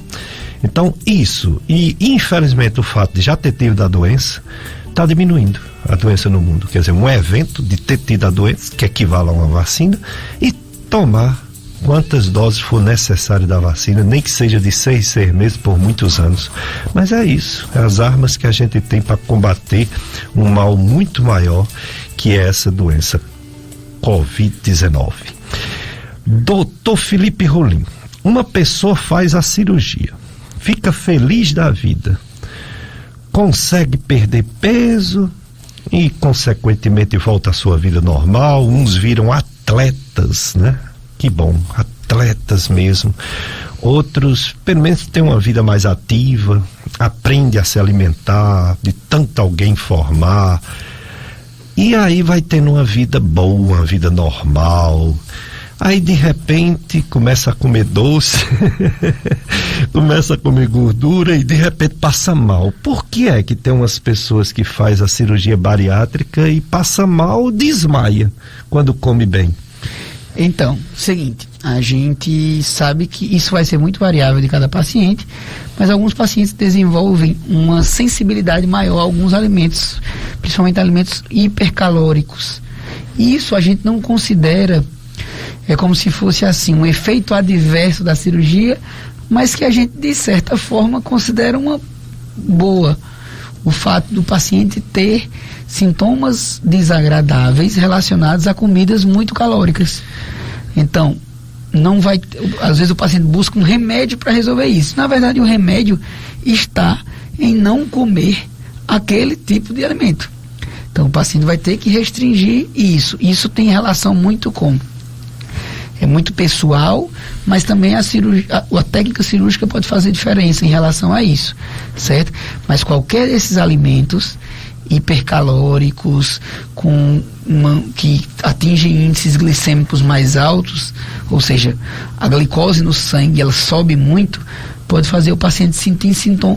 Então, isso, e infelizmente o fato de já ter tido a doença, está diminuindo a doença no mundo. Quer dizer, um evento de ter tido a doença, que equivale a uma vacina, e tomar quantas doses for necessário da vacina, nem que seja de 6 meses por muitos anos. Mas é isso, é as armas que a gente tem para combater um mal muito maior, que é essa doença Covid-19. Doutor Felipe Rolim, uma pessoa faz a cirurgia, fica feliz da vida, consegue perder peso e consequentemente volta à sua vida normal, uns viram atletas, né? Que bom, atletas mesmo. Outros, pelo menos, têm uma vida mais ativa, aprende a se alimentar, de tanto alguém informar. E aí vai tendo uma vida boa, uma vida normal. Aí, de repente, começa a comer doce, começa a comer gordura e, de repente, passa mal. Por que é que tem umas pessoas que faz a cirurgia bariátrica e passa mal, desmaia quando come bem? Então, seguinte, a gente sabe que isso vai ser muito variável de cada paciente, mas alguns pacientes desenvolvem uma sensibilidade maior a alguns alimentos, principalmente alimentos hipercalóricos. E isso a gente não considera, é como se fosse assim, um efeito adverso da cirurgia, mas que a gente, de certa forma, considera uma boa. O fato do paciente ter sintomas desagradáveis relacionados a comidas muito calóricas. Então, não vai, às vezes o paciente busca um remédio para resolver isso. Na verdade, o remédio está em não comer aquele tipo de alimento. Então, o paciente vai ter que restringir isso. Isso tem relação muito com... É muito pessoal, mas também a técnica cirúrgica pode fazer diferença em relação a isso, certo? Mas qualquer desses alimentos hipercalóricos, que atingem índices glicêmicos mais altos, ou seja, a glicose no sangue ela sobe muito, pode fazer o paciente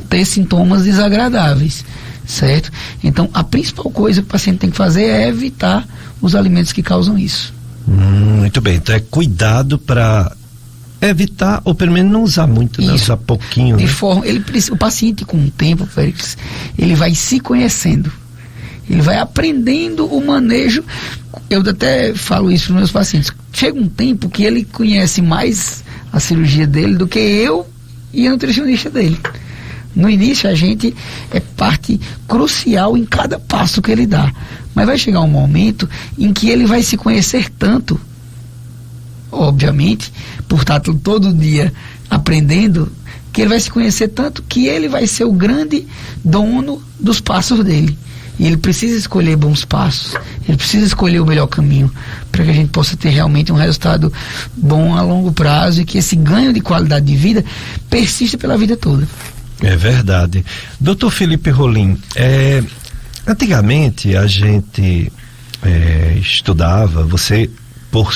ter sintomas desagradáveis, certo? Então, a principal coisa que o paciente tem que fazer é evitar os alimentos que causam isso. Muito bem, então é cuidado para evitar, ou pelo menos não usar muito, né? Usar pouquinho. De né? forma, o paciente com o tempo, Félix, ele vai se conhecendo, ele vai aprendendo o manejo. Eu até falo isso para os meus pacientes. Chega um tempo que ele conhece mais a cirurgia dele do que eu e a nutricionista dele. No início a gente é parte crucial em cada passo que ele dá, mas vai chegar um momento em que ele vai se conhecer tanto, obviamente, por estar todo dia aprendendo, que ele vai se conhecer tanto que ele vai ser o grande dono dos passos dele. E ele precisa escolher bons passos, ele precisa escolher o melhor caminho para que a gente possa ter realmente um resultado bom a longo prazo e que esse ganho de qualidade de vida persista pela vida toda. É verdade. Doutor Felipe Rolim, antigamente a gente estudava, você, por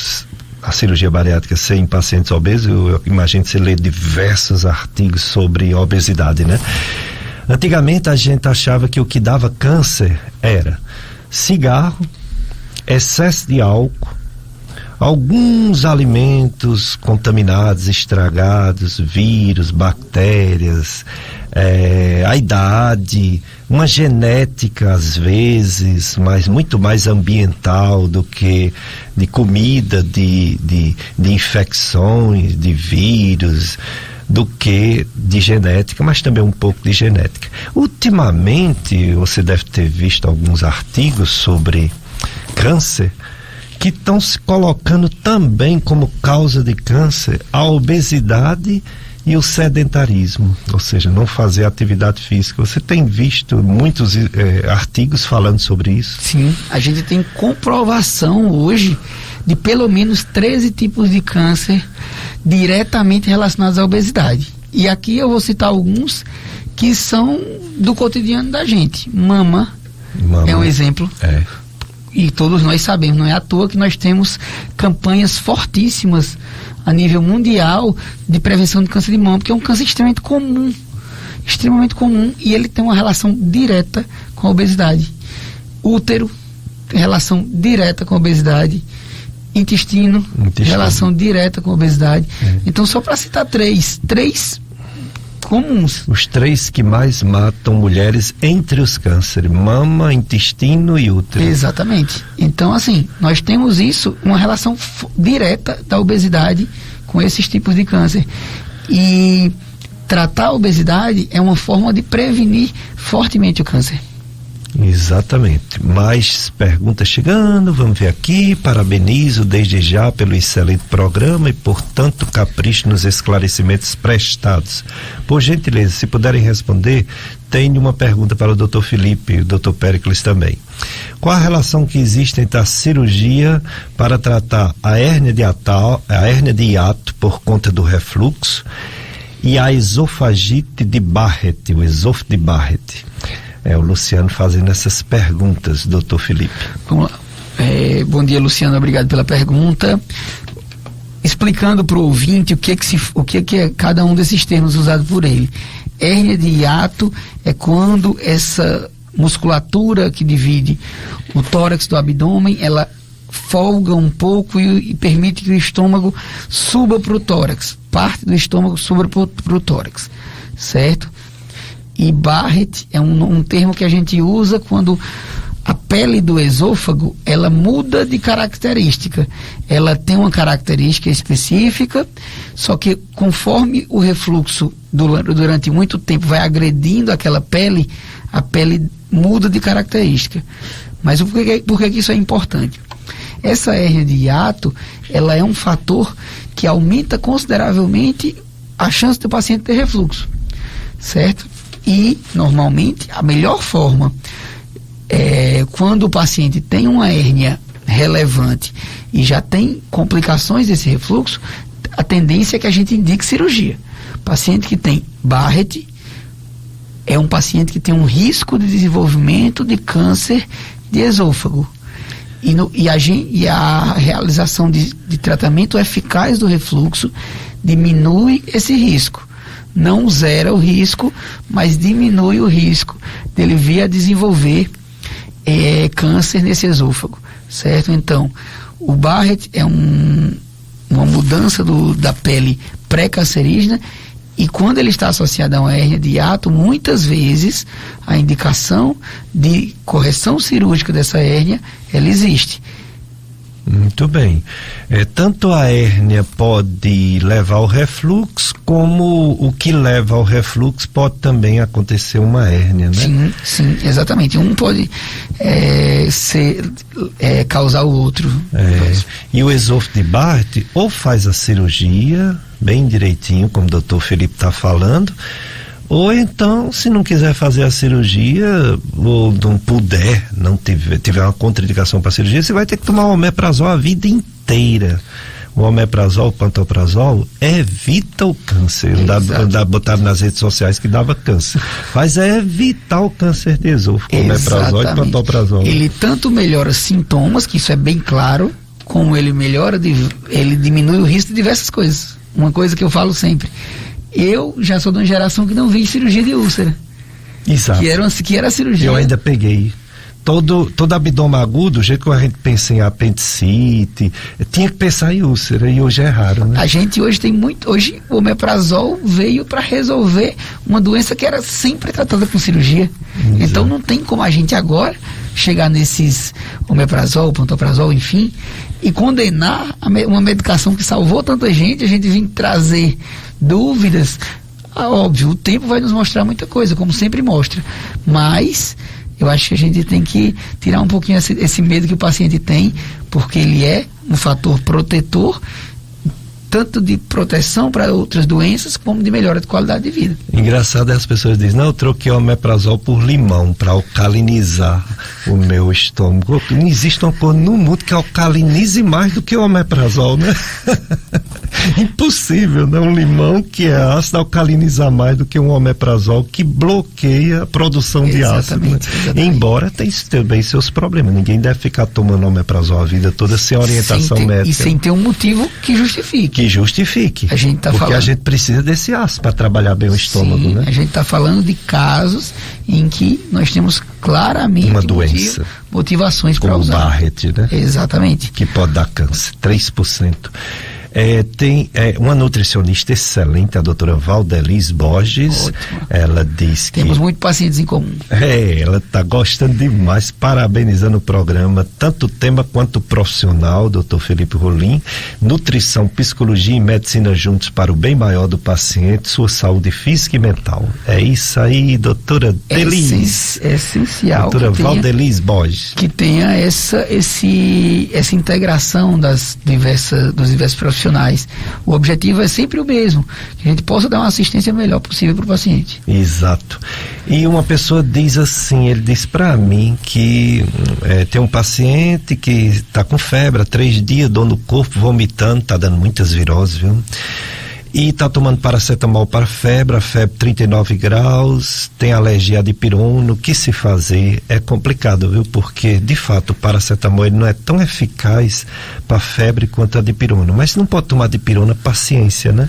a cirurgia bariátrica ser em pacientes obesos, eu imagino que você lê diversos artigos sobre obesidade, né? Antigamente a gente achava que o que dava câncer era cigarro, excesso de álcool, alguns alimentos contaminados, estragados, vírus, bactérias, a idade, uma genética às vezes, mas muito mais ambiental do que de comida, de infecções, de vírus, do que de genética, mas também um pouco de genética. Ultimamente, você deve ter visto alguns artigos sobre câncer, que estão se colocando também como causa de câncer a obesidade e o sedentarismo, ou seja, não fazer atividade física. Você tem visto muitos artigos falando sobre isso? Sim, a gente tem comprovação hoje de pelo menos 13 tipos de câncer diretamente relacionados à obesidade. E aqui eu vou citar alguns que são do cotidiano da gente. Mama é um exemplo. E todos nós sabemos, não é à toa que nós temos campanhas fortíssimas a nível mundial de prevenção de câncer de mama, porque é um câncer extremamente comum, e ele tem uma relação direta com a obesidade. Útero tem relação direta com a obesidade, intestino. Relação direta com a obesidade. Então, só para citar três comuns. Os 3 que mais matam mulheres entre os cânceres: mama, intestino e útero. Exatamente. Então, assim, nós temos isso, uma relação direta da obesidade com esses tipos de câncer. E tratar a obesidade é uma forma de prevenir fortemente o câncer. Exatamente. Mais perguntas chegando, vamos ver aqui. Parabenizo desde já pelo excelente programa e por tanto capricho nos esclarecimentos prestados. Por gentileza, se puderem responder, tenho uma pergunta para o Dr. Felipe e o Dr. Péricles também. Qual a relação que existe entre a cirurgia para tratar a hérnia de hiato por conta do refluxo e a esofagite de Barrett, o esôfago de Barrett? É o Luciano fazendo essas perguntas, doutor Felipe. Vamos lá. Bom dia, Luciano, obrigado pela pergunta. Explicando para o ouvinte o que é cada um desses termos usados por ele. Hérnia de hiato é quando essa musculatura que divide o tórax do abdômen, ela folga um pouco e permite que o estômago suba para o tórax. Parte do estômago suba para o tórax, certo? E Barrett é um termo que a gente usa quando a pele do esôfago, ela muda de característica. Ela tem uma característica específica, só que conforme o refluxo durante muito tempo vai agredindo aquela pele, a pele muda de característica. Mas por que isso é importante? Essa hérnia de hiato, ela é um fator que aumenta consideravelmente a chance do paciente ter refluxo, certo? E, normalmente, a melhor forma quando o paciente tem uma hérnia relevante e já tem complicações desse refluxo, a tendência é que a gente indique cirurgia. Paciente que tem Barrett é um paciente que tem um risco de desenvolvimento de câncer de esôfago. E a realização de tratamento eficaz do refluxo diminui esse risco. Não zera o risco, mas diminui o risco dele vir a desenvolver câncer nesse esôfago, certo? Então, o Barrett é uma mudança da pele pré-cancerígena, e quando ele está associado a uma hérnia de hiato, muitas vezes a indicação de correção cirúrgica dessa hérnia, ela existe. Muito bem. Tanto a hérnia pode levar ao refluxo, como o que leva ao refluxo pode também acontecer uma hérnia, né? Sim, exatamente. Um pode causar o outro. E o esôfago de Barrett ou faz a cirurgia bem direitinho, como o doutor Felipe está falando, ou então, se não quiser fazer a cirurgia, ou não puder, não tiver uma contraindicação para a cirurgia, você vai ter que tomar o omeprazol a vida inteira. O omeprazol, o pantoprazol, evita o câncer. Botaram nas redes sociais que dava câncer. Mas é evitar o câncer de esôfago, omeprazol e pantoprazol. Ele tanto melhora sintomas, que isso é bem claro, como ele diminui o risco de diversas coisas. Uma coisa que eu falo sempre: eu já sou de uma geração que não vi cirurgia de úlcera. Exato. Que era cirurgia. Eu ainda peguei. Todo abdômen agudo, do jeito que a gente pensa em apendicite, tinha que pensar em úlcera, e hoje é raro, né? A gente hoje hoje o omeprazol veio para resolver uma doença que era sempre tratada com cirurgia. Exato. Então não tem como a gente agora chegar nesses omeprazol, pantoprazol, enfim, e condenar uma medicação que salvou tanta gente, a gente vir trazer dúvidas. Óbvio, o tempo vai nos mostrar muita coisa, como sempre mostra, mas eu acho que a gente tem que tirar um pouquinho esse medo que o paciente tem, porque ele é um fator protetor, tanto de proteção para outras doenças, como de melhora de qualidade de vida. Engraçado é as pessoas dizem: não, eu troquei o omeprazol por limão para alcalinizar o meu estômago. Não existe uma coisa no mundo que alcalinize mais do que o omeprazol, né? Impossível, né? Um limão que é ácido alcalinizar mais do que um omeprazol que bloqueia a produção de ácido, né? Exatamente. Embora tem também seus problemas. Ninguém deve ficar tomando omeprazol a vida toda sem orientação médica. E sem ter um motivo que justifique. A gente porque a gente precisa desse ácido para trabalhar bem o estômago, né? A gente está falando de casos em que nós temos claramente uma doença, motivações para usar. Como Barrett, né? Exatamente. Que pode dar câncer, 3%. Tem uma nutricionista excelente, a doutora Valdeliz Borges. Ótimo. Ela diz que... Temos muitos pacientes em comum. Ela está gostando demais, parabenizando o programa, tanto o tema quanto o profissional, doutor Felipe Rolim. Nutrição, psicologia e medicina juntos para o bem maior do paciente, sua saúde física e mental. É isso aí, doutora Deliz. É essencial. Doutora Valdeliz Borges. Que tenha essa integração dos diversos profissionais. O objetivo é sempre o mesmo, que a gente possa dar uma assistência melhor possível para o paciente. Exato. E uma pessoa diz assim, ele diz para mim que tem um paciente que está com febre há 3 dias, dor no corpo, vomitando, está dando muitas viroses, viu? E está tomando paracetamol para febre, a febre 39 graus, tem alergia a dipirona. O que se fazer é complicado, viu? Porque, de fato, o paracetamol ele não é tão eficaz para febre quanto a dipirona. Mas se não pode tomar dipirona, paciência, né?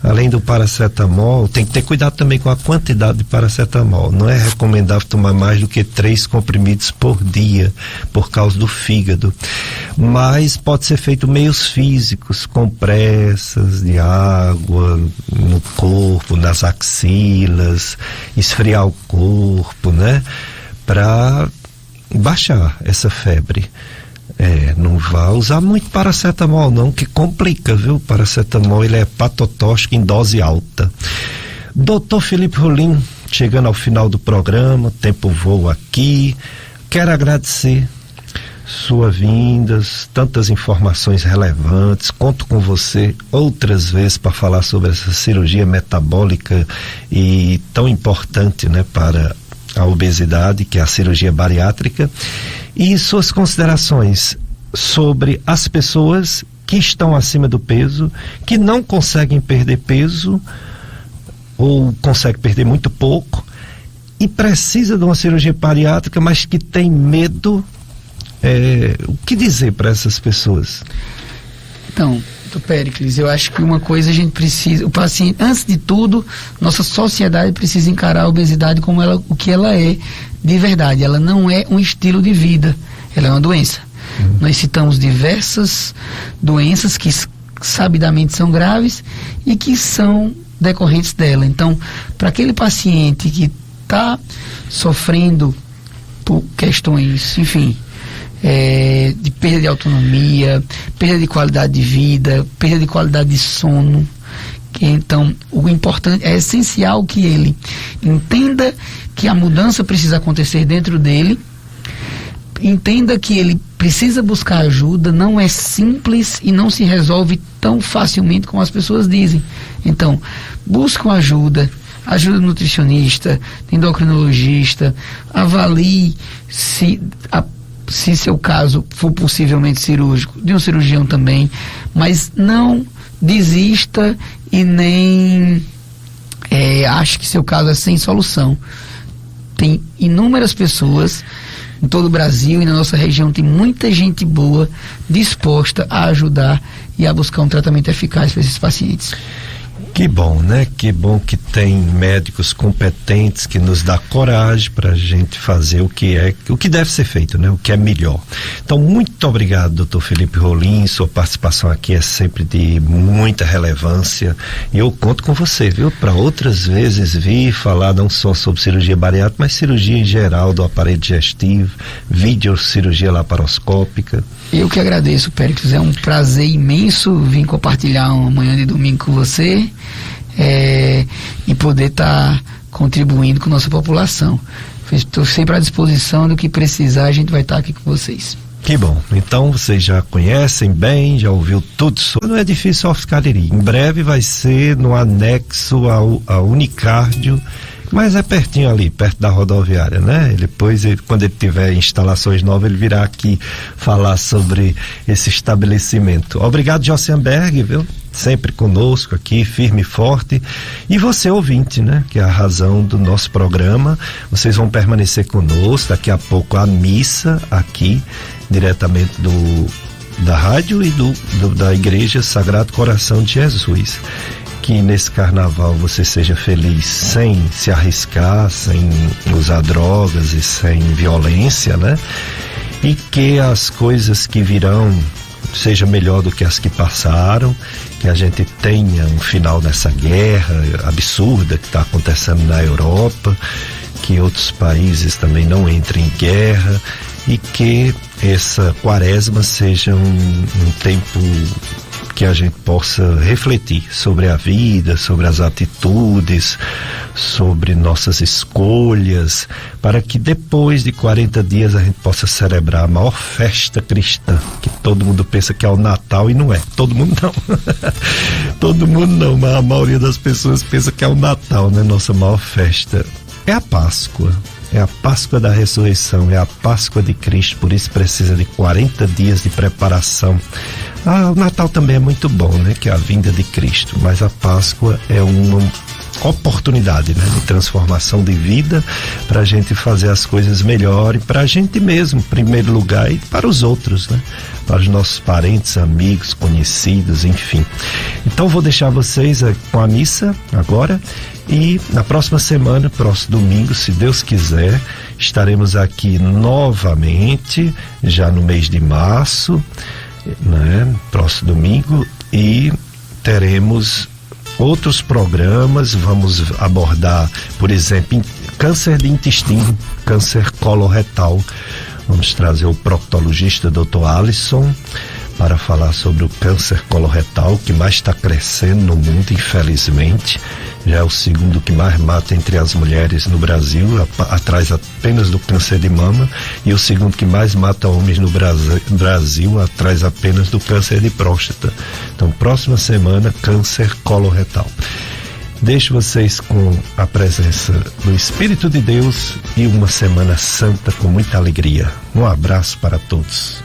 Além do paracetamol, tem que ter cuidado também com a quantidade de paracetamol. Não é recomendável tomar mais do que 3 comprimidos por dia, por causa do fígado. Mas pode ser feito meios físicos, compressas de água no corpo, nas axilas, esfriar o corpo, né? Para baixar essa febre. Não vá usar muito paracetamol não, que complica, viu? O paracetamol ele é hepatotóxico em dose alta. Doutor Felipe Rolim, chegando ao final do programa, o tempo voa aqui. Quero agradecer sua vinda, tantas informações relevantes. Conto com você outras vezes para falar sobre essa cirurgia metabólica e tão importante, né, para a obesidade, que é a cirurgia bariátrica. E suas considerações sobre as pessoas que estão acima do peso, que não conseguem perder peso ou conseguem perder muito pouco e precisa de uma cirurgia bariátrica, mas que tem medo. O que dizer para essas pessoas? Então, doutor Péricles, eu acho que uma coisa a gente precisa, o paciente, antes de tudo, nossa sociedade precisa encarar a obesidade como o que ela é de verdade. Ela não é um estilo de vida, ela é uma doença. Nós citamos diversas doenças que sabidamente são graves e que são decorrentes dela. Então, para aquele paciente que está sofrendo por questões, enfim, de perda de autonomia, perda de qualidade de vida, perda de qualidade de sono. Então, o importante, é essencial que ele entenda que a mudança precisa acontecer dentro dele, entenda que ele precisa buscar ajuda, não é simples e não se resolve tão facilmente como as pessoas dizem. Então, busque uma ajuda nutricionista, endocrinologista, avalie se seu caso for possivelmente cirúrgico, de um cirurgião também, mas não desista e nem ache que seu caso é sem solução. Tem inúmeras pessoas em todo o Brasil e na nossa região, tem muita gente boa disposta a ajudar e a buscar um tratamento eficaz para esses pacientes. Que bom, né? Que bom que tem médicos competentes que nos dá coragem para a gente fazer o que deve ser feito, né? O que é melhor. Então, muito obrigado, doutor Felipe Rolim. Sua participação aqui é sempre de muita relevância. E eu conto com você, viu? Para outras vezes vir falar não só sobre cirurgia bariátrica, mas cirurgia em geral do aparelho digestivo, videocirurgia laparoscópica. Eu que agradeço, Péricles. É um prazer imenso vir compartilhar uma manhã de domingo com você e poder estar contribuindo com a nossa população. Estou sempre à disposição do que precisar, a gente vai estar aqui com vocês. Que bom. Então vocês já conhecem bem, já ouviu tudo sobre. Não é difícil Office Cariri. Em breve vai ser no anexo ao Unicardio, mas é pertinho ali, perto da rodoviária, né? Depois, quando ele tiver instalações novas, ele virá aqui falar sobre esse estabelecimento. Obrigado, Jossenberg, viu? Sempre conosco aqui, firme e forte. E você, ouvinte, né? Que é a razão do nosso programa. Vocês vão permanecer conosco. Daqui a pouco a missa aqui, diretamente da rádio e da Igreja Sagrado Coração de Jesus. Que nesse carnaval você seja feliz sem se arriscar, sem usar drogas e sem violência, né? E que as coisas que virão seja melhor do que as que passaram, que a gente tenha um final nessa guerra absurda que está acontecendo na Europa, que outros países também não entrem em guerra e que essa quaresma seja um tempo que a gente possa refletir sobre a vida, sobre as atitudes, sobre nossas escolhas, para que depois de 40 dias a gente possa celebrar a maior festa cristã, que todo mundo pensa que é o Natal e não é. Todo mundo não. Todo mundo não, mas a maioria das pessoas pensa que é o Natal, né? Nossa maior festa é a Páscoa. É a Páscoa da ressurreição, é a Páscoa de Cristo, por isso precisa de 40 dias de preparação. O Natal também é muito bom, né? Que é a vinda de Cristo, mas a Páscoa é uma oportunidade, né? De transformação de vida, para a gente fazer as coisas melhor e para a gente mesmo, em primeiro lugar, e para os outros, né? Para os nossos parentes, amigos, conhecidos, enfim. Então vou deixar vocês com a missa agora e na próxima semana, próximo domingo, se Deus quiser, estaremos aqui novamente, já no mês de março, né? Próximo domingo, e teremos outros programas. Vamos abordar, por exemplo, câncer de intestino, câncer coloretal. Vamos trazer o proctologista Dr. Alisson para falar sobre o câncer coloretal, que mais está crescendo no mundo, infelizmente. Já é o segundo que mais mata entre as mulheres no Brasil, atrás apenas do câncer de mama, e o segundo que mais mata homens no Brasil, atrás apenas do câncer de próstata. Então, próxima semana, câncer coloretal. Deixo vocês com a presença do Espírito de Deus e uma semana santa com muita alegria. Um abraço para todos.